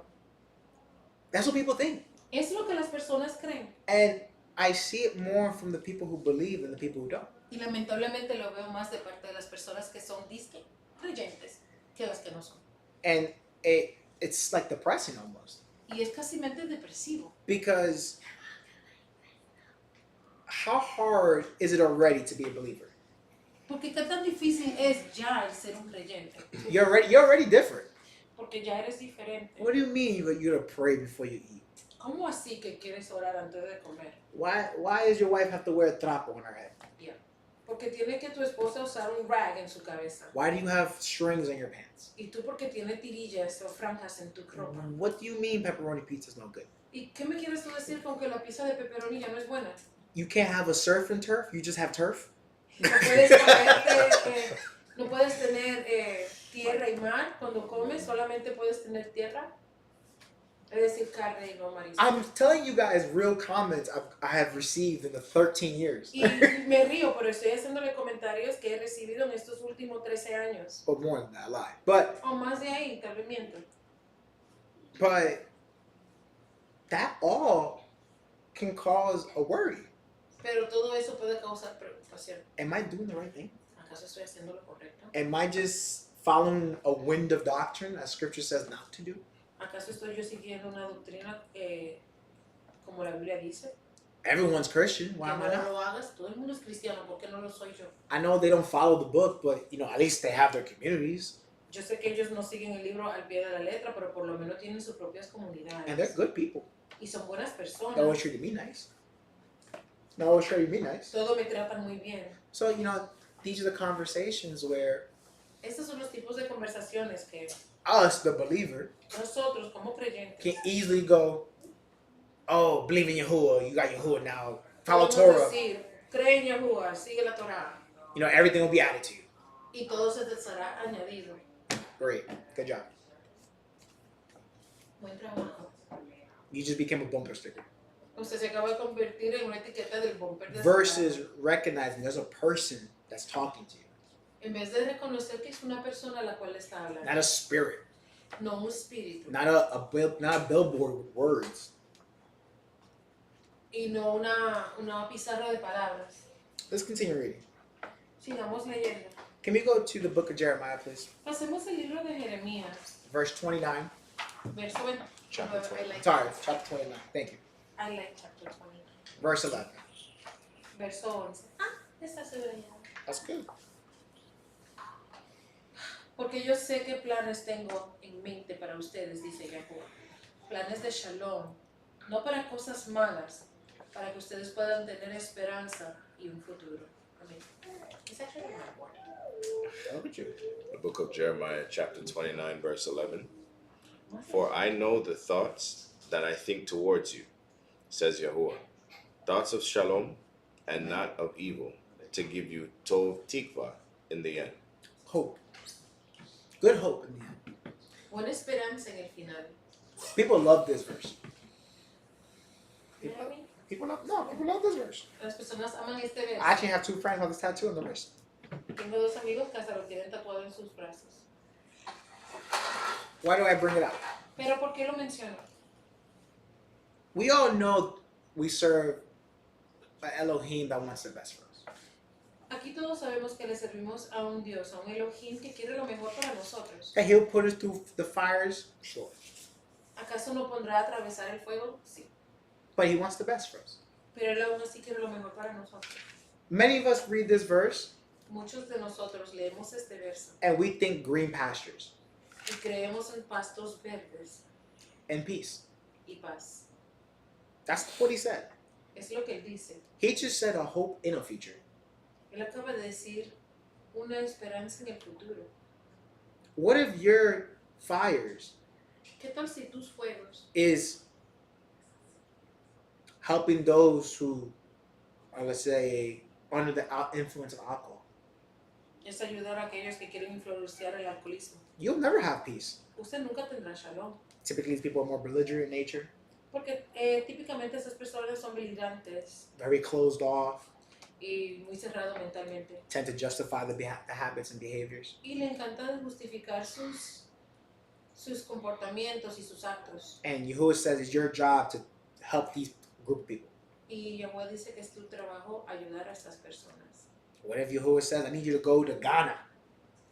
that's what people think. es lo que las personas creen. And I see it more from the people who believe than the people who don't. Y lamentablemente lo veo más de parte de las personas que son disque creyentes que las que no son. And it's like depressing almost. Y es casi depresivo. Because how hard is it already to be a believer? Porque qué tan difícil es ya el ser un creyente. You're already different. Porque ya eres diferente. What do you mean you gotta pray before you eat? ¿Cómo así que quieres orar antes de comer? Why does your wife have to wear a trapo on her head? Porque tiene que tu esposa usar un rag en su cabeza. Why do you have strings on your pants? Y tú porque tienes tirillas o franjas en tu ropa. What do you mean pepperoni pizza's no good? ¿Y qué me quieres tú decir con que la pizza de pepperoni ya no es buena? You can't have a surf and turf, you just have turf? No puedes comerte, no puedes tener tierra y mar cuando comes, solamente puedes tener tierra. Es decir, carne y no marisco. I'm telling you guys real comments I have received in the 13 years. Y me río, pero estoy haciéndole comentarios que he recibido en estos últimos 13 años. Or more than that, I lie. But O más de ahí, tal vez miento. that all can cause a worry. Pero todo eso puede causar preocupación. Am I doing the right thing? ¿Acaso estoy haciendo lo correcto? Am I just following a wind of doctrine as scripture says not to do? ¿Acaso estoy yo siguiendo una doctrina como la Biblia dice? Everyone's Christian. Why Que am no I not? lo hagas. Todo el mundo es cristiano. ¿Por qué no lo soy yo? I know they don't follow the book, but at least they have their communities. Yo sé que ellos no siguen el libro al pie de la letra, pero por lo menos tienen sus propias comunidades. And they're good people. Y son buenas personas. They always treated me nice. They always treated me nice. Todo me tratan muy bien. So, these are the conversations where Estos son los tipos de conversaciones que us, the believer, nosotros como creyentes can easily go, oh, believe in Yahuwah, you got Yahuwah now, follow podemos Torah. decir, cree en Yahuwah, sigue la Torah, Everything will be added to you. y todo se te será añadido. Great. Good job. Buen trabajo. You just became a bumper sticker. Usted se acaba de convertir en una etiqueta del bumper de Versus ciudad. recognizing there's a person that's talking to you, En vez de reconocer que es una persona a la cual le está hablando, not a spirit, no un espíritu, not a billboard with words. y no una pizarra de palabras. Let's continue reading. Sigamos leyendo. Can we go to the book of Jeremiah, please? Pasemos el libro de Jeremías, Verse 29. verso 20. Chapter I 20. like, Sorry, chapter 29. Thank you. I like chapter 20. Verse 11. Verso 11. Está subrayado. That's good. Porque yo sé qué planes tengo en mente para ustedes, dice Yahuwah. Planes de shalom, no para cosas malas, para que ustedes puedan tener esperanza y un futuro. Amén. It's actually not important. Look at you. The book of Jeremiah, chapter 29, verse 11. For I know the thoughts that I think towards you, says Yahuwah. Thoughts of shalom and not of evil, to give you tov tikva in the end. Hope. Good hope in the end. Buena esperanza en el final. People love this verse. You know what I mean? People love this verse. Las personas aman este verso. I actually have two friends who have this tattoo on the wrist. Tengo dos amigos que hasta lo tienen tatuado en sus brazos. Why do I bring it up? Pero ¿por qué lo menciono? We all know we serve an Elohim that wants the best for us. Aquí todos sabemos que le servimos a un Dios, a un Elohim que quiere lo mejor para nosotros. That He'll put us through the fires, sure. ¿Acaso no pondrá a atravesar el fuego? Sí. But He wants the best for us. Pero Él aún así quiere lo mejor para nosotros. Many of us read this verse Muchos de nosotros leemos este verso and we think green pastures y creemos en pastos verdes and peace. y paz. That's what He said. Es lo que Él dice. He just said a hope in a future. Él acaba de decir una esperanza en el futuro. What if your fires ¿Qué tal si tus fuegos is helping those who are, let's say, under the influence of alcohol? es ayudar a aquellos que quieren influenciar el alcoholismo? You'll never have peace. Usted nunca tendrá shalom. Typically, these people are more belligerent in nature, Porque típicamente esas personas son beligerantes very closed off, y muy cerrados mentalmente. tend to justify the habits and behaviors. Y le encanta justificar sus comportamientos y sus actos. And Yahuwah says it's your job to help these group of people. Y Yahweh dice que es tu trabajo ayudar a estas personas. What if Yahuwah says, I need you to go to Ghana,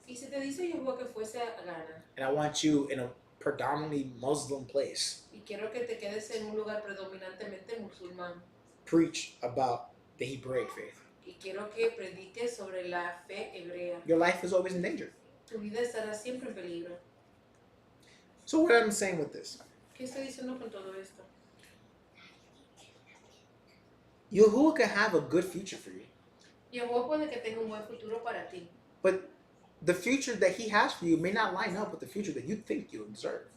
Y si te dice Yahweh que fuese a Ghana and I want you in a predominantly Muslim place, y quiero que te quedes en un lugar predominantemente musulmán preach about the Hebraic faith. y quiero que prediques sobre la fe hebrea, Your life is always in danger. tu vida estará siempre en peligro. So what I'm saying with this, ¿Qué estoy diciendo con todo esto? Yahuwah can have a good future for you, Yahweh puede que tenga un buen futuro para ti, but the future that He has for you may not line up with the future that you think you deserve.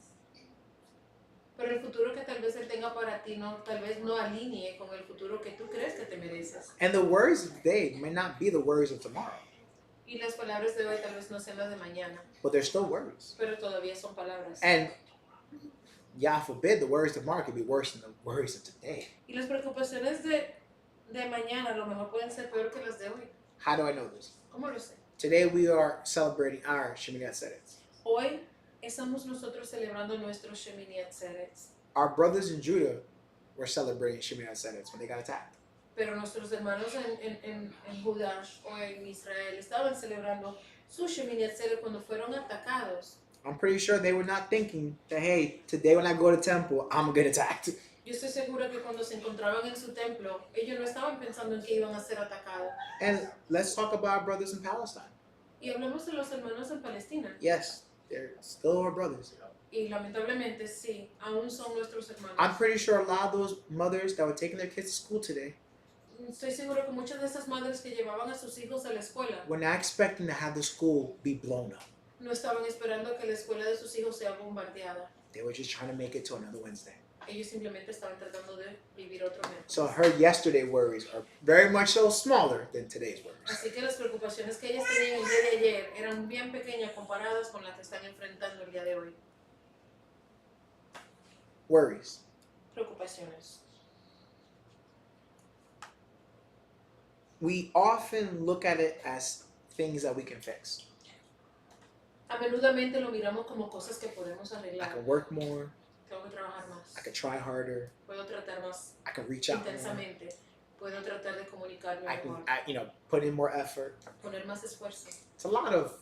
pero el futuro que tal vez Él tenga para ti tal vez no alinee con el futuro que tú crees que te mereces. And the worries of today may not be the worries of tomorrow, Y las palabras de hoy tal vez no sean las de mañana, but they're still worries. pero todavía son palabras. And Yah forbid the worries of tomorrow could be worse than the worries of today. Y las preocupaciones de mañana a lo mejor pueden ser peor que las de hoy. How do I know this? ¿Cómo lo sé? Today we are celebrating our Shimini Atzeretz. Hoy estamos nosotros celebrando nuestro Shimini Atzeretz, Our brothers in Judah were celebrating Shimini Atzeretz when they got attacked. pero nuestros hermanos en Judá o en Israel estaban celebrando su Shimini Atzeretz cuando fueron atacados. I'm pretty sure they were not thinking that, hey, today when I go to temple, I'm gonna get attacked. Yo estoy segura que cuando se encontraban en su templo, ellos no estaban pensando en que iban a ser atacados. And let's talk about our brothers in Palestine. Y hablamos de los hermanos en Palestina. Yes, they're still our brothers. Y lamentablemente sí, aún son nuestros hermanos. I'm pretty sure a lot of those mothers that were taking their kids to school today Estoy segura que muchas de esas madres que llevaban a sus hijos a la escuela were not expecting to have the school be blown up. no estaban esperando que la escuela de sus hijos sea bombardeada. They were just trying to make it to another Wednesday. Ellos simplemente estaban tratando de vivir otro mes. So her yesterday worries are very much so smaller than today's worries. Así que las preocupaciones que ellas tenían el día de ayer eran bien pequeñas comparadas con las que están enfrentando el día de hoy. Worries. Preocupaciones. We often look at it as things that we can fix. A menudamente lo miramos como cosas que podemos I arreglar. can work more. Tengo que trabajar más. I can try harder. Puedo tratar más I can reach out more. intensamente. Puedo tratar de comunicarme I can, mejor. put in more effort. Poner más esfuerzo. It's a lot of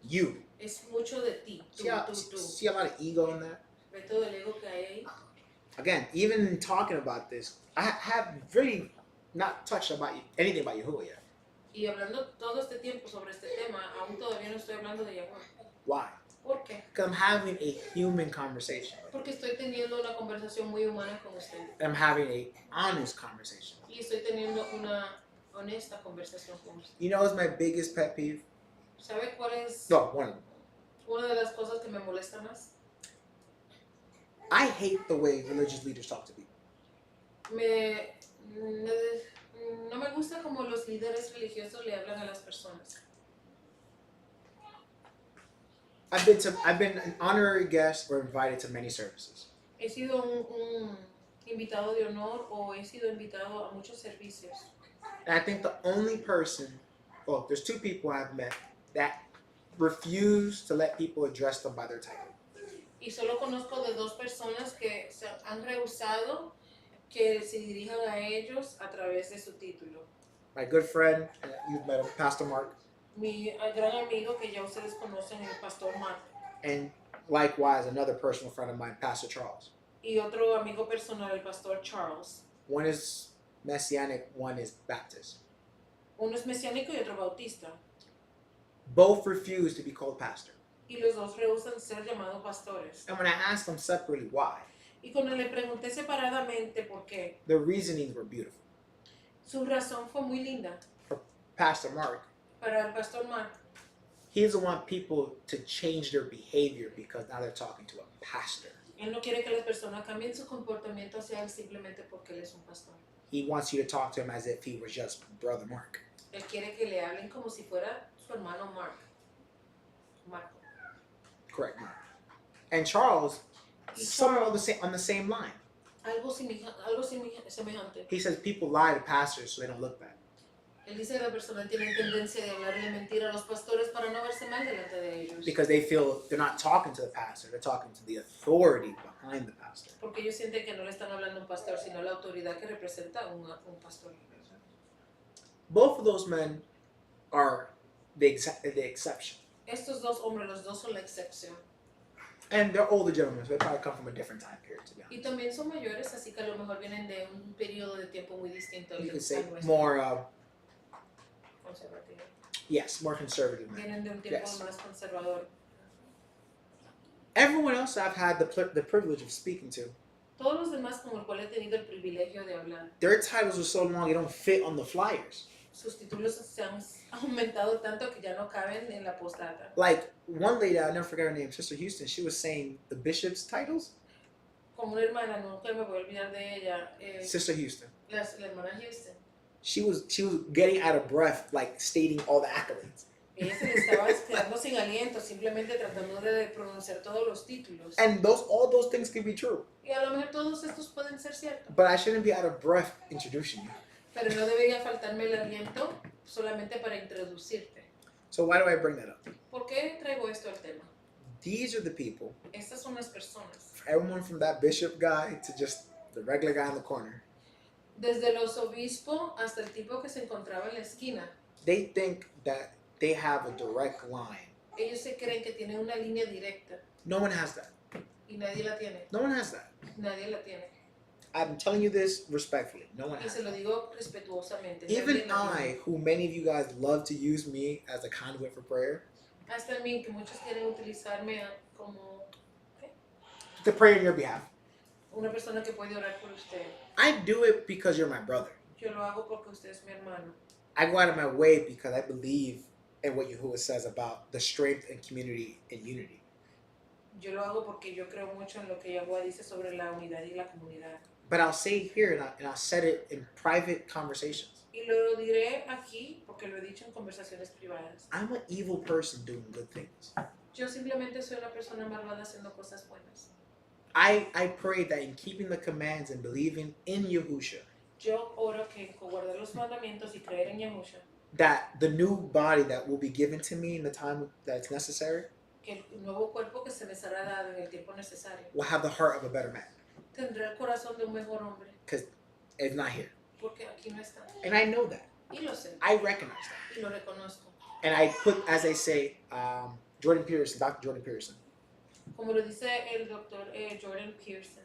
you. Es mucho de ti. Tú, tú. See a lot of ego in that. Ve todo el ego que hay ahí. Again, even in talking about this, I have really not touched about anything about Yahuwah yet. Y hablando todo este tiempo sobre este tema, aún todavía no estoy hablando de Yahweh. Why? ¿Por qué? Because I'm having a human conversation. Porque estoy teniendo una conversación muy humana con usted. I'm having a honest conversation. Y estoy teniendo una honesta conversación con usted. You know what's my biggest pet peeve? ¿Sabe cuál es No, one of them. una de las cosas que me molesta más? I hate the way religious leaders talk to people. No me gusta como los líderes religiosos le hablan a las personas. I've been an honorary guest or invited to many services. He sido un invitado de honor o he sido invitado a muchos servicios. And I think the only person, well, there's two people I've met that refuse to let people address them by their title. Y solo conozco de dos personas que se han rehusado que se dirijan a ellos a través de su título. my good friend, you've met him, Pastor Mark, Mi gran amigo que ya ustedes conocen, el pastor Mark, and likewise another personal friend of mine, Pastor Charles. y otro amigo personal, el pastor Charles. One is Messianic, one is Baptist. Uno es mesiánico y otro bautista. Both refuse to be called pastor. Y los dos rehusan ser llamados pastores. And when I asked them separately why, Y cuando le pregunté separadamente por qué, the reasonings were beautiful. su razón fue muy linda. Pastor Mark, Para el pastor Mark, he doesn't want people to change their behavior because now they're talking to a pastor. él no quiere que las personas cambien su comportamiento hacia él simplemente porque él es un pastor. He wants you to talk to him as if he was just Brother Mark. Él quiere que le hablen como si fuera su hermano Mark. Marco. Correct, Mark. And Charles, Y somewhat Charles, on the same line. algo semejante. He says people lie to pastors so they don't look bad. Él dice que las personas tienen tendencia de hablarle mentira a los pastores para no verse mal delante de ellos. Because they feel they're not talking to the pastor, they're talking to the authority behind the pastor. Porque ellos sienten que no le están hablando a un pastor, sino a la autoridad que representa un pastor. Both of those men are the exception. Estos dos hombres, los dos son la excepción. And they're older gentlemen, so they probably come from a different time period, to be honest. Y también son mayores, así que a lo mejor vienen de un periodo de tiempo muy distinto al You could say al nuestro. more, Conservativo. yes, more conservative men. Vienen de un tiempo Yes. más conservador. Everyone else I've had the privilege of speaking to, Todos los demás con los cuales he tenido el privilegio de hablar, their titles are so long they don't fit on the flyers. sus títulos se han aumentado tanto que ya no caben en la postdata. Like one lady, I'll never forget her name, Sister Houston, she was saying the bishop's titles. Como una hermana, nunca me voy a olvidar de ella, Sister Houston. la hermana Houston. She was getting out of breath, like stating all the accolades. Ella se le estaba quedando sin aliento, simplemente tratando de pronunciar todos los títulos. And all those things could be true. Y a lo mejor todos estos pueden ser ciertos. But I shouldn't be out of breath introducing you. Pero no debería faltarme el aliento solamente para introducirte. So why do I bring that up? ¿Por qué traigo esto al tema? These are the people, Estas son las personas. everyone from that bishop guy to just the regular guy in the corner, Desde los obispos hasta el tipo que se encontraba en la esquina. they think that they have a direct line. Ellos se creen que tienen una línea directa No one has that. y nadie la tiene. No one has that. Nadie la tiene. I'm telling you this respectfully. No one Y has se lo that. digo respetuosamente. Even Nadie la tiene. I, who many of you guys love to use me as a conduit for prayer, Hasta a mí, que muchos quieren utilizarme como to pray on your behalf. una persona que puede orar por usted. I do it because you're my brother. Yo lo hago porque usted es mi hermano. I go out of my way because I believe in what Yahuwah says about the strength and community and unity. Yo lo hago porque yo creo mucho en lo que Yahweh dice sobre la unidad y la comunidad. But I'll say it here and I'll set it in private conversations. Y lo diré aquí porque lo he dicho en conversaciones privadas. I'm an evil person doing good things. Yo simplemente soy una persona malvada haciendo cosas buenas. I pray that in keeping the commands and believing in Yahusha, Yo oro que con guardar los mandamientos y creer en Yahusha, that the new body that will be given to me in the time that it's necessary que el nuevo cuerpo que se me será dado en el tiempo necesario will have the heart of a better man. tendrá el corazón de un mejor hombre, It's not here. porque aquí no está. And I know that. Y lo sé, I recognize that. y lo reconozco. And I put, as they say, Jordan Peterson, Dr. Jordan Peterson, Como lo dice el doctor Jordan Pearson,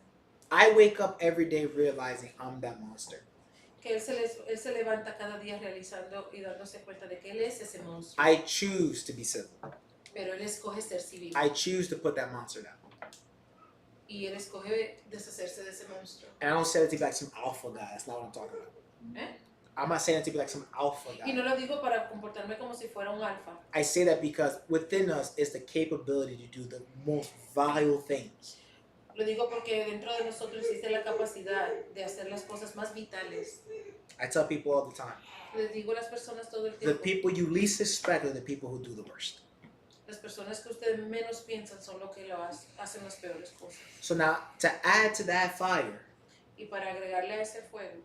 I wake up every day realizing I'm that monster. que él se levanta cada día realizando y dándose cuenta de que él es ese monstruo, I choose to be civil. pero él escoge ser civil I choose to put that monster down. y él escoge deshacerse de ese monstruo. And I don't say that to be like some alpha guy. That's not what I'm talking about. ¿Eh? I'm not saying that to be like some alpha Y guy. no lo digo para comportarme como si fuera un alfa. I say that because within us is the capability to do the most vile things. Lo digo porque dentro de nosotros existe la capacidad de hacer las cosas más vitales. I tell people all the time, Les digo a las personas todo el the tiempo, people you least suspect are the people who do the worst. las personas que ustedes menos piensan son los que hacen las peores cosas. So now, to add to that fire, Y para agregarle a ese fuego,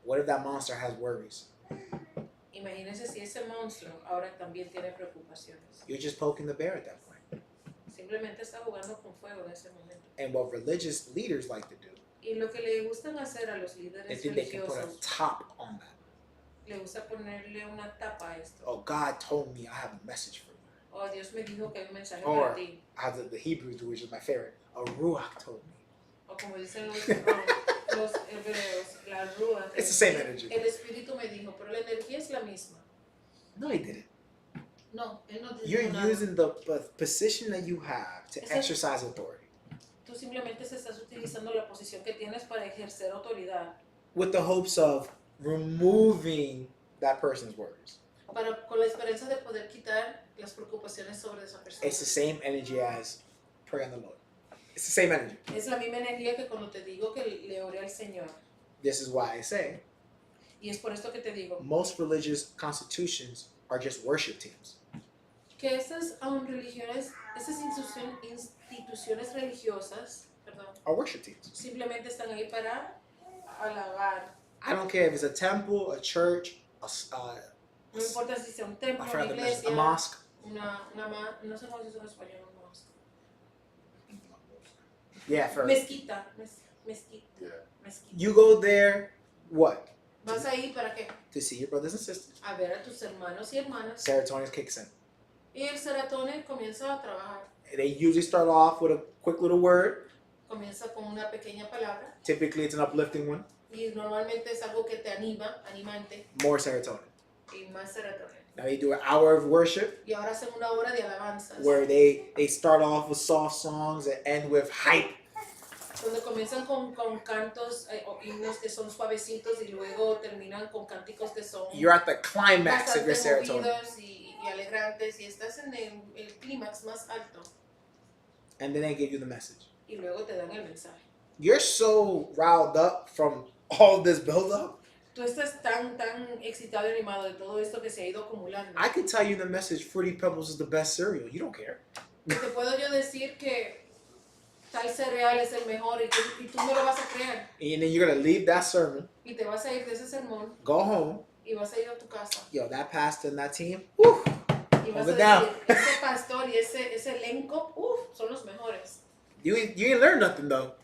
what if that monster has worries? imagínense si ese monstruo ahora también tiene preocupaciones. You're just poking the bear at that point. Simplemente está jugando con fuego en ese momento. And what religious leaders like to do, Y lo que le gustan hacer a los they líderes think they can put a religiosos, top on that. le gusta ponerle una tapa a esto. Oh, God told me I have a message for you. Oh, Dios me dijo que hay un mensaje Or, para ti. as the Hebrews do, which is my favorite, a ruach told me. O como dicen los hebreos, la rúa. It's the same energy. El espíritu me dijo, pero la energía es la misma. No, he didn't. No, él no te You're dijo nada. using the position that you have to Exacto. exercise authority Tú simplemente estás utilizando la posición que tienes para ejercer autoridad. with the hopes of removing that person's worries. Con la esperanza de poder quitar las preocupaciones sobre esa persona. It's the same energy as pray on the Lord. It's the same energy. Es la misma energía que cuando te digo que le ore al Señor. This is why I say Y es por esto que te digo most religious constitutions are just worship teams. que estas religiones, estas instituciones religiosas, perdón, Are worship teams. simplemente están ahí para alabar. I don't care if it's a temple, a church, No importa si sea un templo, I una forgot the message, iglesia, a mosque. no sé cómo se dice en español, un mosque. Yeah, for Mezquita, mezquita, Yeah. mezquita. you go there, what? Vas ahí para qué? To see your brothers and sisters. A ver a tus hermanos y hermanas. Serotonin kicks in. Y el serotonina comienza a trabajar. They usually start off with a quick little word. Comienza con una pequeña palabra. Typically, it's an uplifting one. Y normalmente es algo que te anima, animante, More serotonin. y más serotonina. Now they do an hour of worship Y ahora hacen una hora de alabanzas. where they start off with soft songs and end with hype. Donde comienzan con cantos o himnos que son suavecitos y luego terminan con cánticos que son You're at the climax of your bastante serotonin. movidos y alegrantes y estás en el clímax más alto And then they give you the message. y luego te dan el mensaje. You're so riled up from all this buildup. Tú estás tan excitado y animado de todo esto que se ha ido acumulando. I could tell you the message Fruity Pebbles is the best cereal. You don't care. Y te puedo yo decir que tal cereal es el mejor y tú no lo vas a creer. And then you're going to leave that sermon, Y te vas a ir de ese sermón go home. y vas a ir a tu casa. Yo, that pastor and that team, whew, Y vas hold a it down. decir, ese pastor y ese elenco, son los mejores. You ain't learned nothing, though.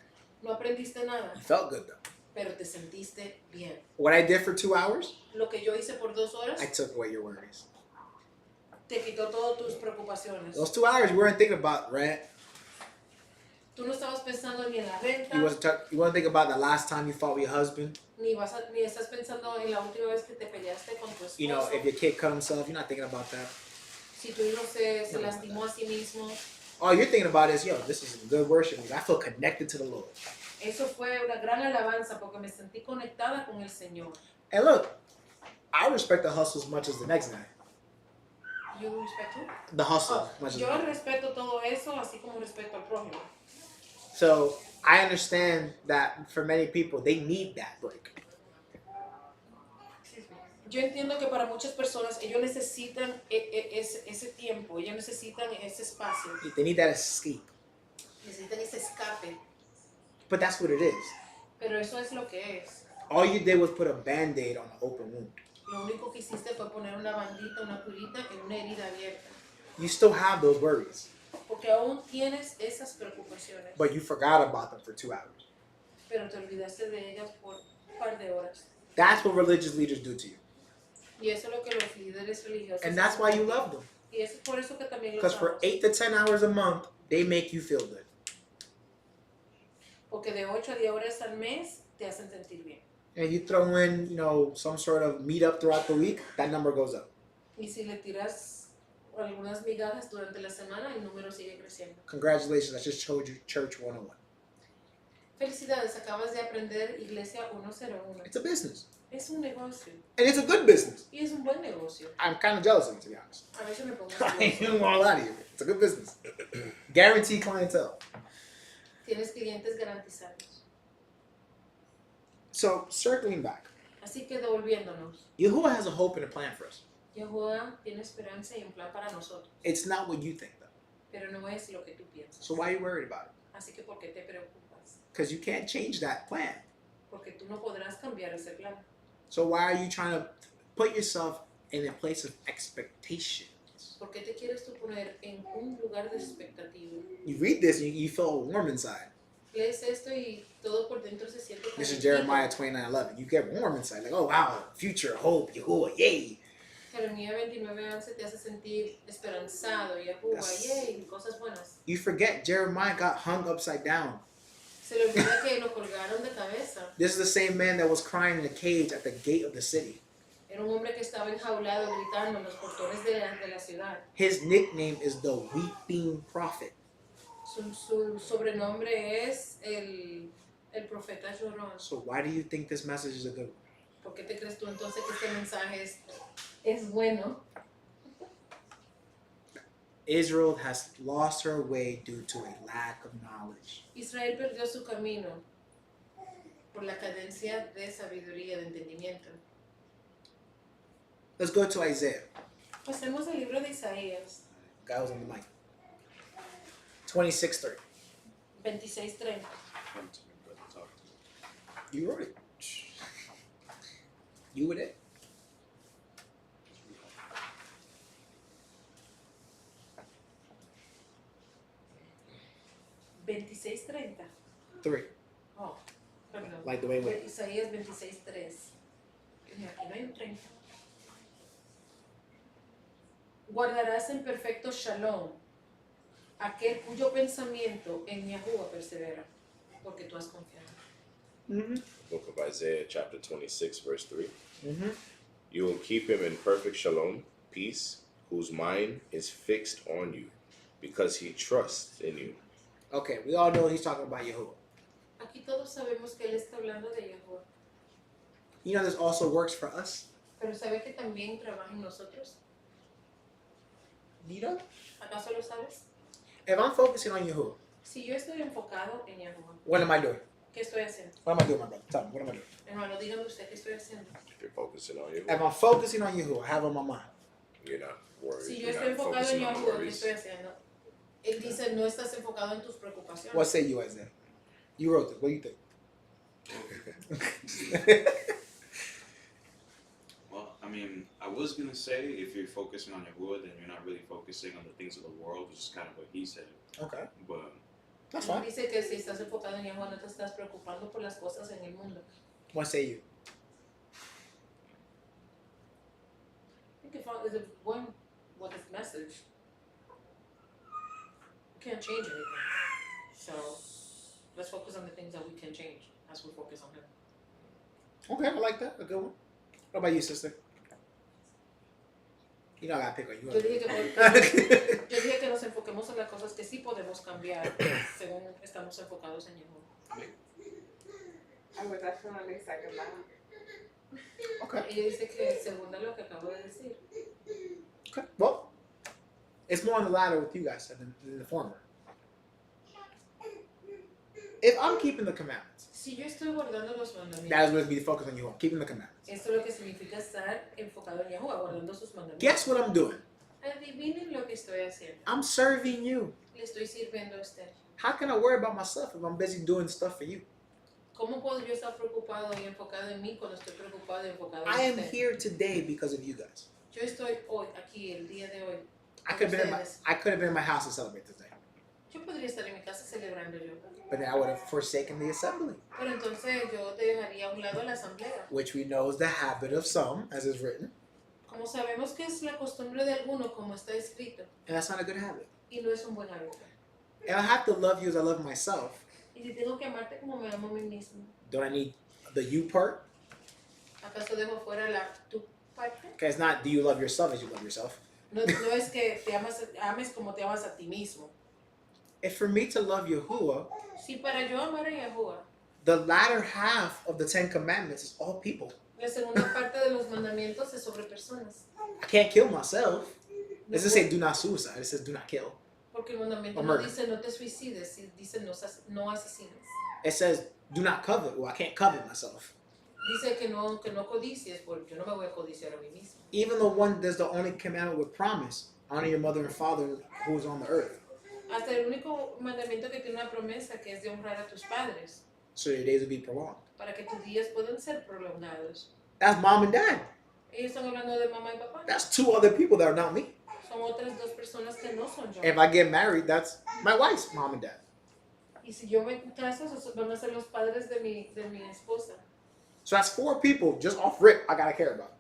No aprendiste nada, You felt good, though. pero te sentiste bien. What I did for 2 hours, Lo que yo hice por 2 horas I took away your worries. te quitó todas tus preocupaciones. Those 2 hours, you weren't thinking about rent. Tú no estabas pensando ni en la renta, You weren't thinking about the last time you fought with your husband. ni estás pensando en la última vez que te peleaste con tu esposo. You know, if your kid cut himself, you're not thinking about that. Si tu hijo se lastimó a sí mismo. All you're thinking about is, yo, this is some good worship music. I feel connected to the Lord. Eso fue una gran alabanza porque me sentí conectada con el Señor. And look, I respect the hustle as much as the next guy. You respect who? The hustle as much as Yo the next. respeto todo eso, así como respeto al prójimo. So I understand that for many people, they need that break. Yo entiendo que para muchas personas ellos necesitan ese tiempo, ellos necesitan ese espacio, They need that escape. necesitan ese escape, But that's what it is. pero eso es lo que es. All you did was put a band-aid on an open wound. Lo único que hiciste fue poner una bandita, una curita en una herida abierta, You still have those worries, porque aún tienes esas preocupaciones, but you forgot about them for 2 hours. pero te olvidaste de ellas por un par de horas. That's what religious leaders do to you. Y eso es lo que los líderes religiosos And that's why you love them. Y eso es por eso que también los Because for amo. 8 to 10 hours a month, they make you feel good. Porque de 8 a 10 horas al mes te hacen sentir bien. And you throw in, some sort of meetup throughout the week, that number goes up. Y si le tiras algunas migajas durante la semana, el número sigue creciendo. Congratulations, I just showed you Church 101. Felicidades, acabas de aprender Iglesia 101. It's a business. Es un negocio. And it's a good business. Y es un buen negocio. I'm kind of jealous of it, to be honest. A veces me pongo I ain't nervioso. gonna lie to you. It's a good business. Guaranteed clientele. Tienes clientes garantizados. So, circling back, Así que devolviéndonos. Yahuwah has a hope and a plan for us. Jehová tiene esperanza y un plan para nosotros. It's not what you think, though. Pero no es lo que tú piensas. So, why are you worried about it? Así que ¿por qué te preocupas? Because you can't change that plan. Porque tú no podrás cambiar ese plan. So, why are you trying to put yourself in a place of expectations? ¿Por qué te quieres tú poner en un lugar de expectativa? You read this and you feel warm inside. lees esto y todo por dentro se siente This is calentito. Jeremiah 29:11. You get warm inside, like, oh wow, future, hope, Yahuwah, yay. Jeremías 29:11 te hace sentir esperanzado, Yahuwah, Yes. yay, cosas buenas. You forget Jeremiah got hung upside down. Se le olvida que lo colgaron de cabeza. This is the same man that was crying in a cage at the gate of the city. Era un hombre que estaba enjaulado gritando en los portones de la ciudad. His nickname is the Weeping Prophet. Su sobrenombre es el profeta llorón. So why do you think this message is a good one? ¿Por qué te crees tú entonces que este mensaje es bueno? Israel has lost her way due to a lack of knowledge. Israel perdió su camino por la cadencia de sabiduría, de entendimiento. Let's go to Isaiah. Pasemos al libro de Isaías Guy was on the mic. 26:3. 26:30. You wrote it. You were it. ¿26:30? 3. Oh, perdón. Like the way it went. Isaías 26:3. Aquí no hay un 30. Guardarás en perfecto shalom aquel cuyo pensamiento en Yahuwah persevera, porque tú has confiado. Mm-hmm. Book of Isaiah, chapter 26, verse 3. Mm-hmm. You will keep him in perfect shalom, peace, whose mind is fixed on you, because he trusts in you. Okay, we all know he's talking about Yahuwah. Aquí todos sabemos que él está hablando de Yahuwah, You know this also works for us. pero ¿sabe que también trabaja en nosotros? Do you know? ¿Acaso lo sabes? If I'm focusing on Yahuwah, Si yo estoy enfocado en Yahuwah, what am I doing? ¿qué estoy haciendo? What am I doing, my brother? Tell me, what am I doing? Hermano, dígame usted qué estoy haciendo. If you're focusing on you, If I'm focusing on Yahuwah, I have on my mind. you're not worried. Si yo You're estoy not enfocado en focusing on Yahuwah, ¿qué worries. estoy haciendo? Él dice, no estás enfocado en tus preocupaciones. What say you, Isaiah? You wrote this. What do you think? Well, I mean, I was gonna say if you're focusing on Yahuwah, then you're not really focusing on the things of the world, which is kind of what he said. Okay, But that's Él fine. dice que si estás enfocado en Yahuwah, no te estás preocupando por las cosas en el mundo. What say you? I think if it's a one with his message, you can't change anything. So let's focus on the things that we can change as we focus on him. Okay, I like that. A good one. What about you, sister? You know I gotta pick on you. Yo dije que nos enfoquemos en las cosas que sí podemos cambiar según estamos enfocados en Yahuwah. I would definitely second that. Okay. Ella dice que segunda lo que acabo de decir. Okay. Well, it's more on the latter with you guys than the former. If I'm keeping the commandments, Si yo estoy guardando los mandamientos, that is what be focused on you. Keeping the commandments. esto es lo que significa estar enfocado en Yahuwah, guardando sus mandamientos. Guess what I'm doing? Adivinen lo que estoy haciendo. I'm serving you. Le estoy sirviendo a usted. How can I worry about myself if I'm busy doing stuff for you? ¿Cómo puedo yo estar preocupado y enfocado en mí cuando estoy preocupado y enfocado en I am usted? here today because of you guys. Yo estoy hoy, aquí, el día de hoy. I could have been in my house to celebrate this day, Yo podría estar en mi casa celebrando yo. but then I would have forsaken the assembly, Pero entonces yo dejaría a un lado la asamblea. which we know is the habit of some, as is written, Como sabemos que es la costumbre de algunos, como está escrito, and that's not a good habit. y no es un buen hábito. And I have to love you as I love myself. Y si tengo que amarte como me amo a mí mismo, Don't I need the you part? ¿acaso dejo fuera la tu parte? Okay, it's not do you love yourself as you love yourself. No es que te ames como te amas a ti mismo. If for me to love Yahuwah, Si para yo amar a Yahuwah, the latter half of the 10 Commandments is all people. la segunda parte de los mandamientos es sobre personas. I can't kill myself. It No doesn't say do not suicide. It says do not kill. Porque el mandamiento Or no murder. dice no te suicides, dice no asesines. It says do not covet. Well, I can't covet myself. Dice que no codicies, porque yo no me voy a codiciar a mí mismo. Even the one that's the only commandment with promise. Honor your mother and father who is on the earth, Hasta el único mandamiento que tiene una promesa que es de honrar a tus padres, so your days will be prolonged. para que tus días puedan ser prolongados. That's mom and dad. Ellos están hablando de mamá y papá. That's 2 other people that are not me. Son otras dos personas que no son yo. If I get married, that's my wife's mom and dad. Y si yo me caso, esos van a ser los padres de mi esposa. So that's 4 people just off rip I gotta care about.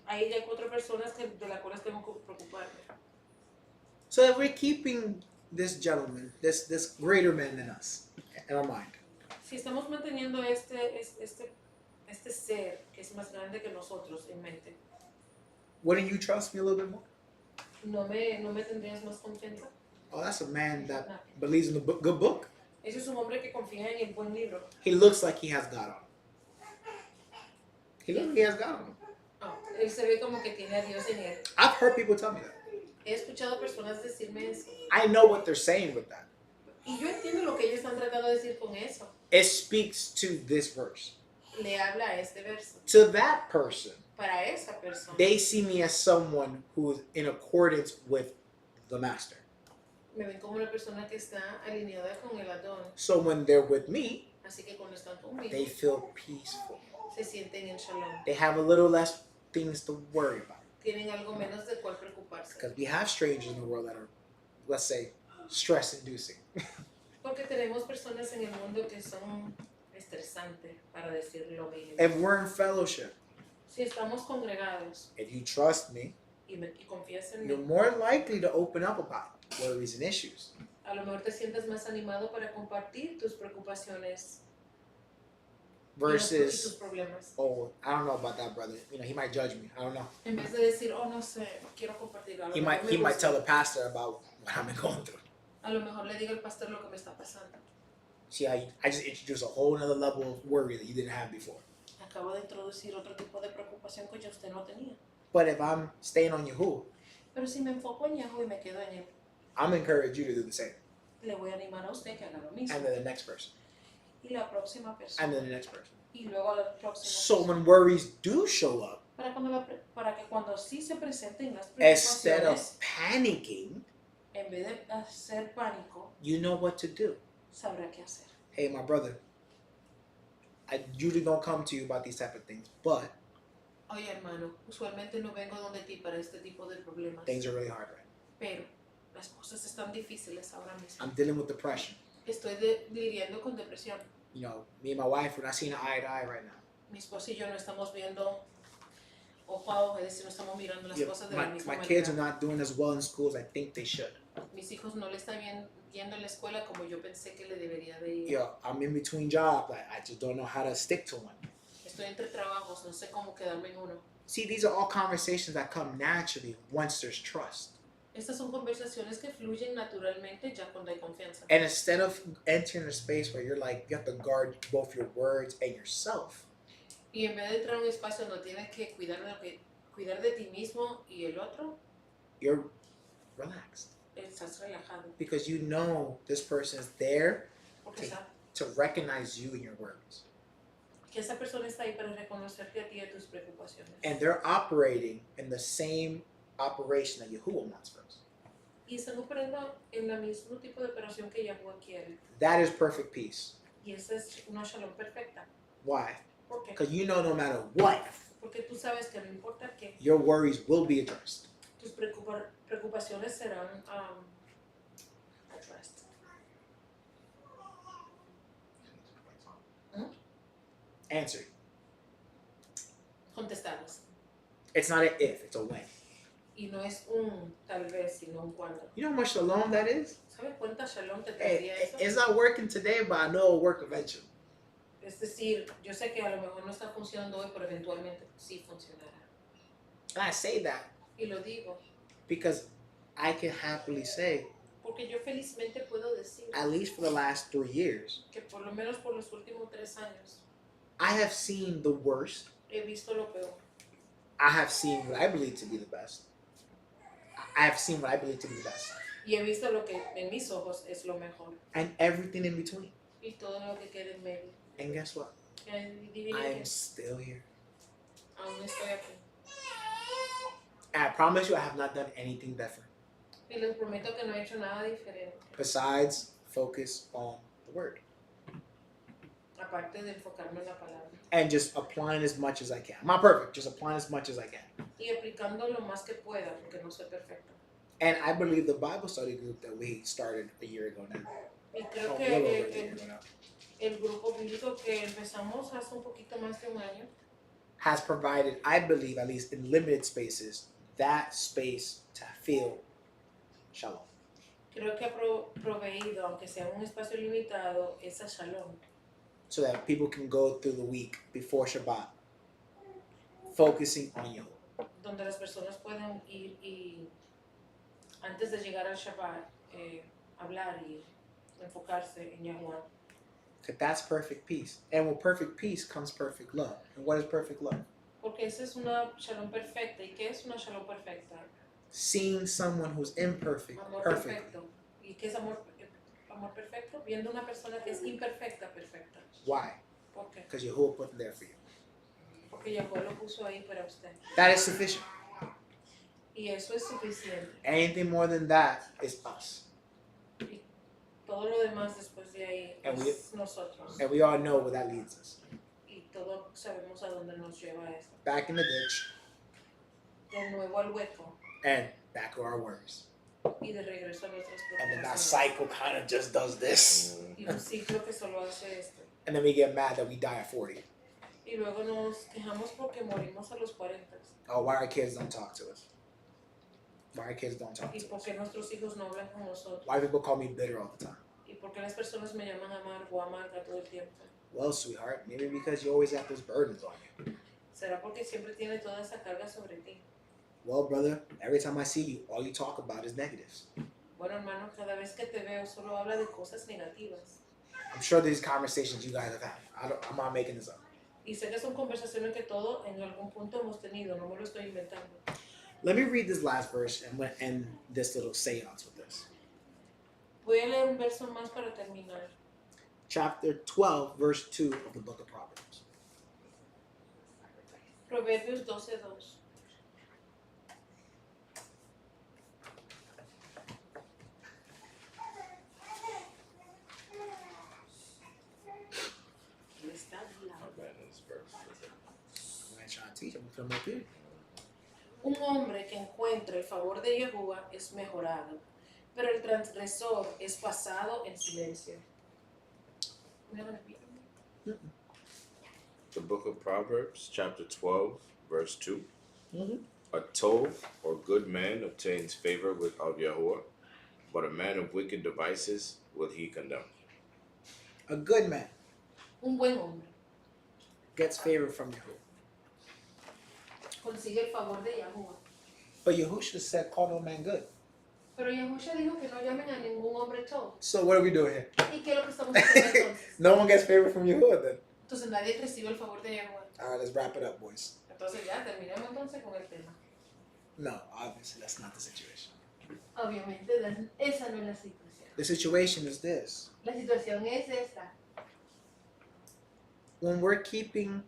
Ahí ya hay 4 personas de las cuales tengo que preocuparme. So if we're keeping this gentleman, this greater man than us, in our mind, Si estamos manteniendo este ser que es más grande que nosotros en mente, wouldn't you trust me a little bit more? ¿no me tendrías más confianza? Oh, that's a man that believes in the good book. Ese es un hombre que confía en el buen libro. He looks like he has God on him. He looks like he has God on him. Oh, él se ve como que tiene a Dios en él. I've heard people tell me that. He escuchado personas decirme eso. I know what they're saying with that. Y yo entiendo lo que ellos están tratando de decir con eso. It speaks to this verse. Le habla a este verso. To that person, Para esa persona. they see me as someone who is in accordance with the master. Me ven como una persona que está alineada con el Adón. So when they're with me, Así que cuando están conmigo, they feel peaceful. se sienten en shalom. They have a little less things to worry about. Tienen algo menos de cuál preocuparse. Because we have strangers in the world that are, let's say, stress-inducing. Porque tenemos personas en el mundo que son estresantes, para decirlo bien. If we're in fellowship, Si estamos congregados if you trust me, y confías en you're mí, more likely to open up about worries and issues. a lo mejor te sientes más animado para compartir tus preocupaciones y tus Versus, problemas. oh, I don't know about that, brother. You know, he might judge me. I don't know. En vez de decir, oh, no sé, quiero compartir algo. He might tell the pastor about what I've been going through. A lo mejor le diga al pastor lo que me está pasando. See, I just introduced a whole other level of worry that you didn't have before. Acabo de introducir otro tipo de preocupación que ya usted no tenía. But if I'm staying on Yahuwah, Pero si me enfoco en Yahweh y me quedo en él, I'm encourage you to do the same. le voy a animar a usted que haga lo mismo. And then the next person. Y la próxima persona. And then the next person. Y luego a la próxima So persona. when worries do show up, Para que cuando sí se presenten las instead of preocupaciones, panicking, en vez de hacer pánico, you know what to do. sabrá qué hacer. Hey, my brother, I usually don't come to you about these type of things, but Oye, hermano, usualmente no vengo donde ti para este tipo de problemas. things are really hard right now. Pero las cosas están difíciles ahora mismo. I'm dealing with depression. Estoy lidiando con depresión. You know, me and my wife, we're not seeing eye to eye right now. Mi esposo y yo no estamos viendo ojo a ojo, es decir, no estamos mirando las Yeah, cosas de la my misma kids are manera. not doing as well in school as I think they should. Mis hijos no le están yendo en la escuela como yo pensé que le debería de ir. Yeah, I'm in between jobs. I just don't know how to stick to one. Estoy entre trabajos, no sé cómo quedarme en uno. See, these are all conversations that come naturally once there's trust. Estas son conversaciones que fluyen naturalmente ya cuando hay confianza. And instead of entering a space where you're like, you have to guard both your words and yourself, Y en vez de entrar a un espacio donde tienes que cuidar de ti mismo y el otro, you're relaxed. estás relajado. Because you know this person is there Porque sabes to recognize you and your words. que esa persona está ahí para reconocerte a ti y a tus preocupaciones. And they're operating in the same operation that Yahuwah wants for us. Y están operando en el mismo tipo de operación que Yahweh quiere. That is perfect peace. Y esa es una shalom perfecta. Why? ¿Por qué? Because you know no matter what, Porque tú sabes que no importa qué, your worries will be addressed. tus preocupaciones serán addressed. Answer. Contestadas. It's not an if, it's a when. Y no es un tal vez, sino un cuando. You know how much shalom that is? ¿Sabes cuánta shalom te Hey, traería eso? it's not working today, but I know it'll work eventually. Es decir, yo sé que a lo mejor no está funcionando hoy, pero eventualmente sí funcionará. And I say that Y lo digo because I can happily say, porque yo felizmente puedo decir at least for the last 3 years, que por lo menos por los últimos 3 años I have seen the worst. he visto lo peor. I have seen what I believe to be the best. I have seen what I believe to be the best. Y he visto lo que en mis ojos es lo mejor. And everything in between. Y todo lo que queda en medio. And guess what? Y adivinen I que am still here. aún estoy aquí. And I promise you, I have not done anything different Y les prometo que no he hecho nada diferente. besides focus on the word Aparte de enfocarme en la palabra. and just applying as much as I can. I'm not perfect, just applying as much as I can. Y aplicando lo más que pueda, porque no soy perfecta. And I believe the Bible study group that we started a year ago now, Y creo Oh, que we're a little bit deeper now. el grupo bíblico que empezamos hace un poquito más de un año Has provided, I believe, at least in limited spaces, that space to feel shalom. creo que ha proveído, aunque sea un espacio limitado, esa shalom, So that people can go through the week before Shabbat, focusing on Yahuwah. donde las personas pueden ir y antes de llegar al Shabbat hablar y enfocarse en Yahuwah. Because that's perfect peace. And with perfect peace comes perfect love. And what is perfect love? Porque esa es una shalom perfecta. ¿Y qué es una shalom perfecta? Seeing someone who's imperfect Amor perfectly. perfecto. ¿Y qué es amor perfecto? Viendo una persona que es imperfecta, perfecta. Why? ¿Por qué? Because Yahuwah put them there for you. Porque Yahuwah lo puso ahí para usted. That is sufficient. Y eso es suficiente. Anything more than that is us. Todo lo demás después de ahí And es nosotros. And we all know where that leads us. Y todos sabemos a dónde nos lleva eso. Back in the ditch De nuevo al hueco and back to our worries. y de regreso a nuestras And then that preocupaciones. cycle kind of just does this. Y un ciclo que solo hace esto. And then we get mad that we die at 40. Y luego nos quejamos porque morimos a los 40. Oh, why our kids don't talk to us? Why our kids don't talk Y to us? porque nuestros hijos no hablan con nosotros. Why people call me bitter all the time? Y porque las personas me llaman amargo o amarga todo el tiempo. Well, sweetheart, maybe because you always have those burdens on you. ¿Será porque siempre tiene toda esa carga sobre ti? Well, brother, every time I see you, all you talk about is negatives. Bueno, hermano, cada vez que te veo solo habla de cosas negativas. I'm sure these conversations you guys have had. I'm not making this up. Y sé que son conversaciones que todos en algún punto hemos tenido, no me lo estoy inventando. Let me read this last verse and end this little seance with this. Voy a leer un verso más para terminar. Chapter 12, verse 2 of the book of Proverbs. Proverbios 12:2. Él está hablando. My bad, this verse. I'm going to try to teach. I'm going to put them up here. Un hombre que encuentra el favor de Yahuwah es mejorado, pero el transgresor es pasado en silencio. The book of Proverbs, chapter 12, verse 2. Mhm. A tov, or good man, obtains favor of Yahuwah, but a man of wicked devices will he condemn. A good man Un buen hombre gets favor from Yahuwah. consigue el favor de Yahuwah. But Yahushua said, call no man good. Pero Yahushua dijo que no llamen a ningún hombre todo. So what are we doing here? ¿Y qué es lo que estamos haciendo entonces? No one gets favor from Yahuwah then. Entonces nadie recibe el favor de Yahuwah. All right, let's wrap it up, boys. Entonces ya terminemos entonces con el tema. No, obviously that's not the situation. Obviamente esa no es la situación. The situation is this. La situación es esta. When we're keeping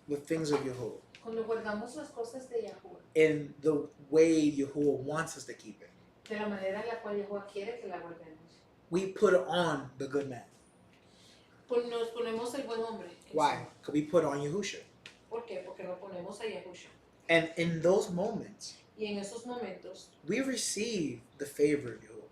the things of Yahuwah Cuando guardamos las cosas de Yahuwah, in the way Yahuwah wants us to keep it, de la manera en la cual Yahuwah quiere que la guardemos, we put on the good man. pues nos ponemos el buen hombre. Why? Because we put on Yahushua. ¿Por qué? Porque nos ponemos a Yahushua. And in those moments, Y en esos momentos we receive the favor of Yahuwah.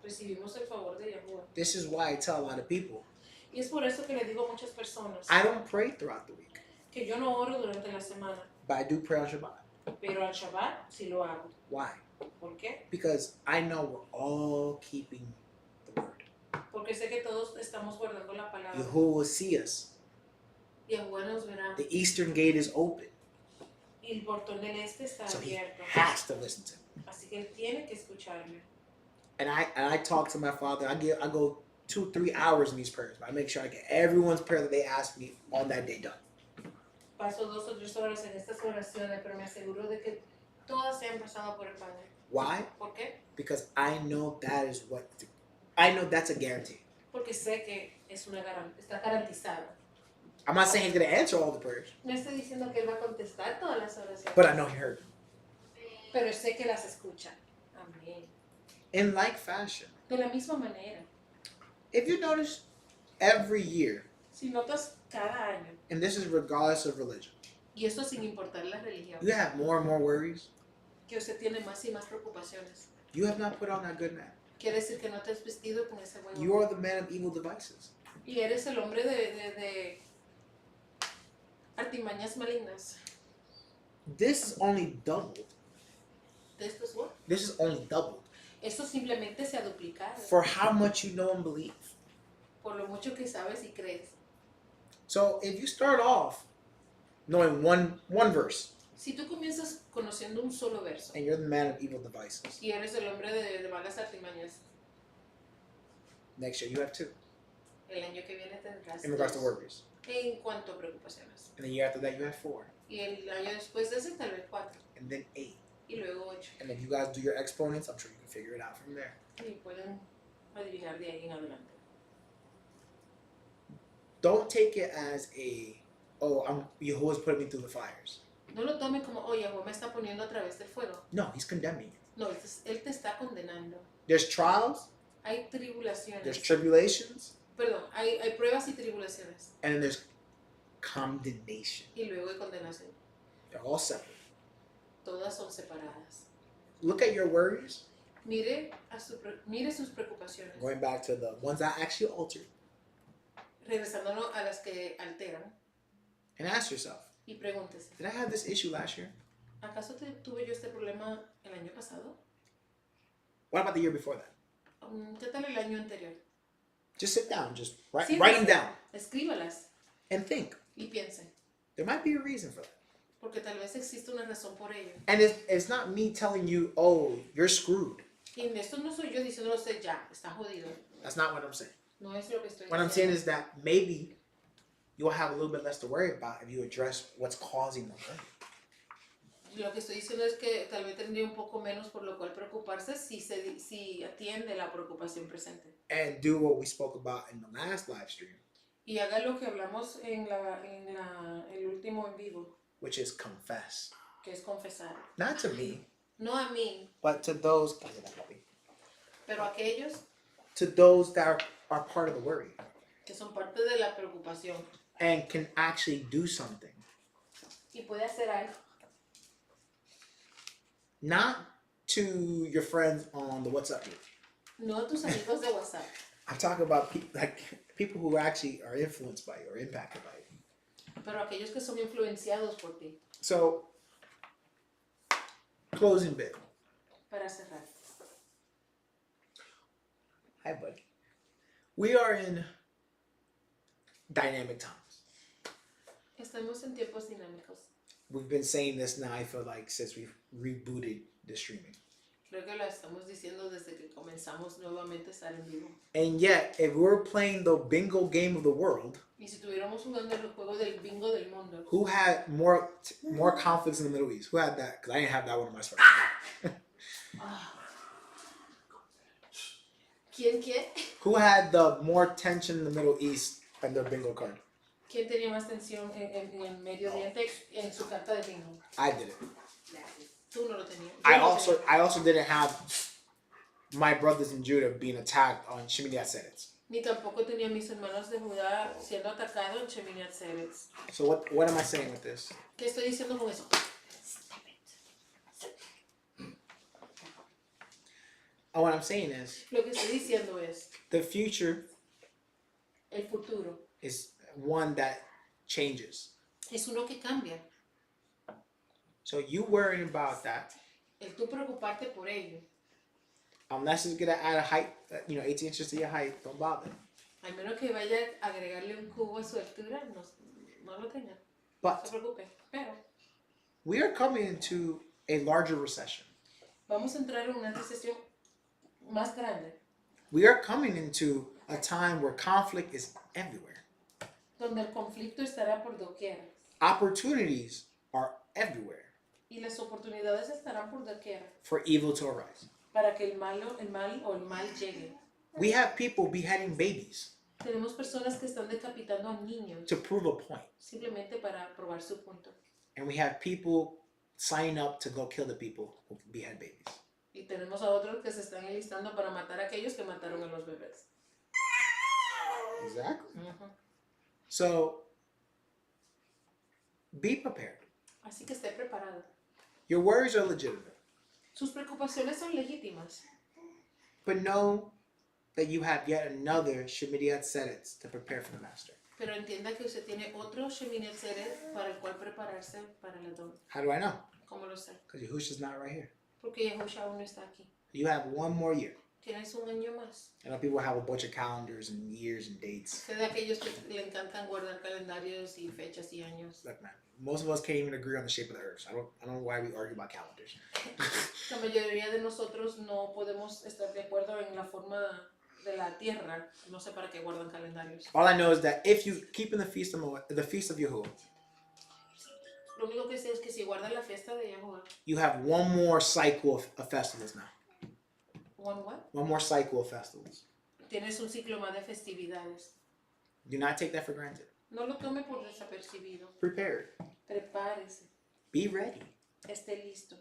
recibimos el favor de Yahuwah. This is why I tell a lot of people, Y es por eso que le digo a muchas personas I don't pray throughout the week, que yo no oro durante la semana, but I do pray on Shabbat. pero al Shabbat sí lo hago. Why? ¿Por qué? Because I know we're all keeping the word. Porque sé que todos estamos guardando la palabra. Yahuwah will see us. Yahuwah nos verá. The eastern gate is open, Y el portón del este está so he abierto. has to listen to me. Así que él tiene que escucharme. And I talk to my father. I go 2-3 hours in these prayers. But I make sure I get everyone's prayer that they ask me on that day done. Paso 2 o 3 horas en estas oraciones, pero me aseguro de que todas sean pasadas por el Padre. Why? ¿Por qué? Because I know that's a guarantee. Porque sé que es está garantizado. I'm not saying he's gonna answer all the prayers, No estoy diciendo que él va a contestar todas las oraciones, but I know he heard them. pero sé que las escucha. Amén. In like fashion, De la misma manera, if you notice, every year, si notas cada año, and this is regardless of religion, y esto sin importar la religión, you have more and more worries. que usted tiene más y más preocupaciones, You have not put on that good man. Quiere decir que no te has vestido con ese buen You humor. are the man of evil devices. Y eres el hombre de artimañas malignas. This is only doubled. ¿Esto es what? This is only doubled Esto simplemente se ha duplicado for how much you know and believe. por lo mucho que sabes y crees. So if you start off knowing one verse Si tú comienzas conociendo un solo verso and you're the man of evil devices, y eres el hombre de malas artimañas, next year you have 2 el año que viene tendrás in regards to 2 worries. en cuanto a preocupaciones. And the year after that you have 4 Y el año después de ese tal vez 4 and then 8. y luego 8. And if you guys do your exponents, I'm sure you can figure it out from there. Y pueden adivinar de ahí en adelante. Don't take it as Jehovah's putting me through the fires. No lo tome como, oye, Yahweh me está poniendo a través del fuego. No, he's condemning you. No, él te está condenando. There's trials, Hay tribulaciones. there's tribulations, Perdón, hay pruebas y tribulaciones. and then there's condemnation. Y luego hay condenación. They're all separate. Todas son separadas. Look at your worries, Mire sus preocupaciones. going back to the ones that actually altered, Regresándonos a las que alteran. and ask yourself, Y pregúntese, did I have this issue last year? ¿acaso tuve yo este problema el año pasado? What about the year before that? ¿Qué tal el año anterior? Just sit down, just write Siéntese, them down, Escríbalas and think. y piense. There might be a reason for that. Porque tal vez existe una razón por ello. And it's not me telling you, oh, you're screwed. Y esto no soy yo diciéndolo a usted ya, está jodido. That's not what I'm saying. No es lo que estoy What I'm diciendo. saying is that maybe you'll have a little bit less to worry about if you address what's causing the worry. Lo que estoy diciendo es que tal vez tendría un poco menos por lo cual preocuparse si atiende la preocupación presente. And do what we spoke about in the last live stream, Y haga lo que hablamos en el último en vivo, which is confess. que es confesar. Not to me, No a mí, but to those pero a aquellos that are part of the worry que son parte de la preocupación. and can actually do something. Y puede hacer algo. Not to your friends on the WhatsApp group. No a tus amigos de WhatsApp. I'm talking about people who actually are influenced by you or impacted by you. Pero aquellos que son influenciados por ti. So, closing bit. Para cerrar. Hi, buddy. We are in dynamic times. Estamos en tiempos dinámicos. We've been saying this now, I feel like, since we've rebooted the streaming. Creo que lo estamos diciendo desde que comenzamos nuevamente a estar en vivo. And yet, if we're playing the bingo game of the world, Y si estuviéramos jugando el juego del bingo del mundo, who had more conflicts in the Middle East? Who had that? Because I didn't have that one in my story. ¿quién? Who had the more tension in the Middle East and their bingo card? ¿Quién tenía más tensión en el Medio Oriente en su carta de bingo? I did it. Tú no lo tenías. Yo I no also tenía. I also didn't have my brothers in Judah being attacked on Shimini Atzeretz. Ni tampoco tenía mis hermanos de Judá siendo atacados en Shimini Atzeretz. So what am I saying with this? ¿Qué estoy diciendo con eso? And what I'm saying is Lo que estoy diciendo es, the future el futuro is one that changes. es uno que cambia. So you worrying about that, El tú preocuparte por ello, unless it's gonna add a height, 18 inches to your height, don't bother. al menos que vaya a agregarle un cubo a su altura, no lo tenga. No But se preocupe. Pero we are coming into a larger recession. vamos a entrar en una recesión más grande, We are coming into a time where conflict is everywhere. donde el conflicto estará por doquier Opportunities are everywhere y las oportunidades estarán por doquier for evil to arise. para que el mal llegue. We have people beheading babies Tenemos personas que están decapitando a niños to prove a point. simplemente para probar su punto. And we have people signing up to go kill the people who behead babies. Y tenemos a otros que se están enlistando para matar a aquellos que mataron a los bebés. Exactly. So, be prepared. Así que esté preparado. Your worries are legitimate. Sus preocupaciones son legítimas, But know that you have yet another Shimini Atzeretz to prepare for the master. Pero entienda que usted tiene otro Shemini Atzeret para el cual prepararse para el Adón. How do I know? ¿Cómo lo sé? Because Yahusha's not right here. Porque Yahusha aún no está aquí. You have one more year. Tienes un año más. I know people have a bunch of calendars and years and dates. Sé de aquellos que le encantan guardar calendarios y fechas y años. Look, man, most of us can't even agree on the shape of the earth. So I don't know why we argue about calendars. La mayoría de nosotros no podemos estar de acuerdo en la forma de la tierra. No sé para qué guardan calendarios. All I know is that if you keep in the feast of Yahuwah, Lo único que sé es que si guardan la fiesta de Yahuwah, you have one more cycle of festivals now. one what? One more cycle of festivals. Tienes un ciclo más de festividades. Do not take that for granted. No lo tome por desapercibido. Prepare. Prepárese. Be ready. Esté listo.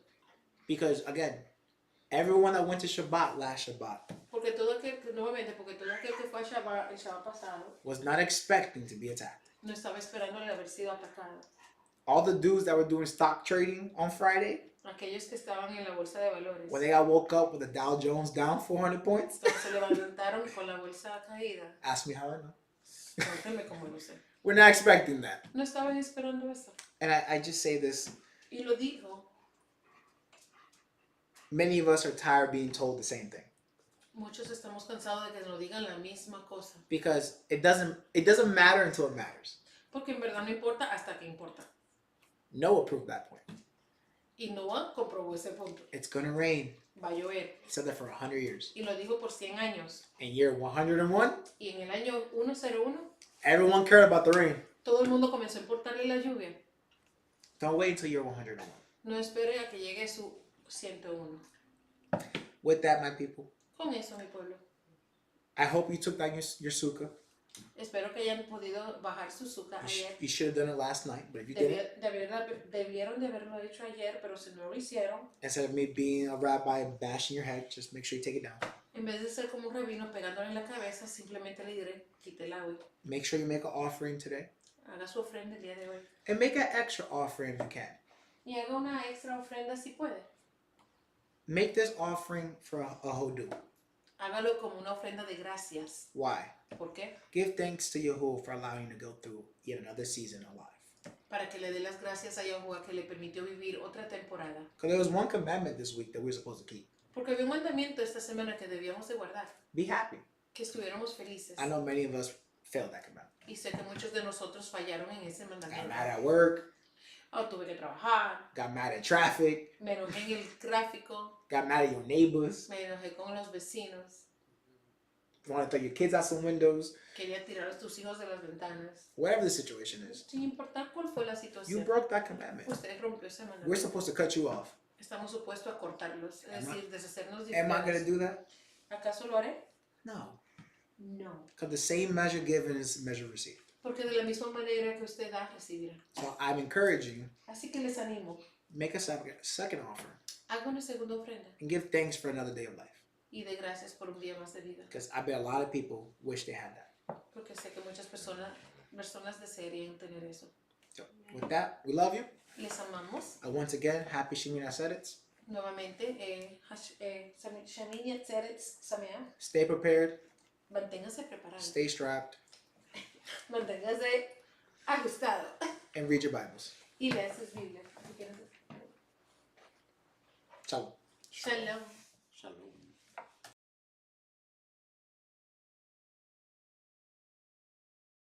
Because again, everyone that went to Shabbat last Shabbat Porque todo aquel que, nuevamente, porque todo aquel que fue a Shabbat, el Shabbat pasado, was not expecting to be attacked. no estaba esperando el haber sido atacado. All the dudes that were doing stock trading on Friday, Aquellos que estaban en la bolsa de valores, when they got woke up with the Dow Jones down 400 points, cuando se levantaron con la bolsa caída, ask me how I know. pregúntame cómo lo sé. We're not expecting that. No estaban esperando eso. And I just say this, Y lo dijo, many of us are tired of being told the same thing. muchos estamos cansados de que nos digan la misma cosa. Because it doesn't matter until it matters. Porque en verdad no importa hasta que importa. Noah proved that point. Y Noah comprobó ese punto. It's gonna rain. Va a llover. He said that for 100 years. Y lo dijo por 100 años. In year 101, Y en el año 101, everyone cared about the rain. todo el mundo comenzó a importarle la lluvia. Don't wait until year 101. No espere a que llegue su 101. With that, my people, Con eso, mi pueblo. I hope you took down your sukkah. Espero que hayan podido bajar su azúcar ayer. You should have done it last night, but if you didn't, Debieron de haberlo hecho ayer, pero si no lo hicieron, instead of me being a rabbi bashing your head, just make sure you take it down. en vez de ser como un rabino pegándole en la cabeza, simplemente le diré, quítela hoy. Make sure you make an offering today. Haga su ofrenda el día de hoy. And make an extra offering if you can. Y haga una extra ofrenda si puede. Make this offering for a hodu. Hágalo como una ofrenda de gracias. Why? ¿Por qué? Give thanks to Yahuwah for allowing you to go through yet another season of life. Para que le dé las gracias a Yahuwah que le permitió vivir otra temporada. Because there was one commandment this week that we're supposed to keep. Porque había un mandamiento esta semana que debíamos de guardar. Be happy. Que estuviéramos felices. I know many of us failed that commandment. Y sé que muchos de nosotros fallaron en ese Got mandamiento. mad at work, Tuve que trabajar, got mad at traffic, me enojé en el tráfico, got mad at your neighbors, me enojé con los vecinos, want to throw your kids out some windows, quería tirar a tus hijos de las ventanas. whatever the situation is. Sin importar cuál fue la You situación, broke that commandment. usted rompió ese We're mandamiento. supposed to cut you off. Estamos supuestos a cortarlos, es Am I- decir, deshacernos de Am I going to ustedes. do that? ¿Acaso lo haré? No. No. Because the same measure given is measure received. Porque de la misma manera que usted da, recibirá. So I'm encouraging, Así que les animo, make a second offer haga una segunda ofrenda and give thanks for another day of life. y de gracias por un día más de vida. Because I bet a lot of people wish they had that. Porque sé que muchas personas desearían tener eso. So with that, we love you. Les amamos. Once again, happy Shimini Atzeretz. Nuevamente, Shimini Atzeretz Sameach. Stay prepared. Manténgase preparado. Stay strapped. Manténgase ajustado. And read your Bibles. Y lea sus Biblias. Ciao. Shalom.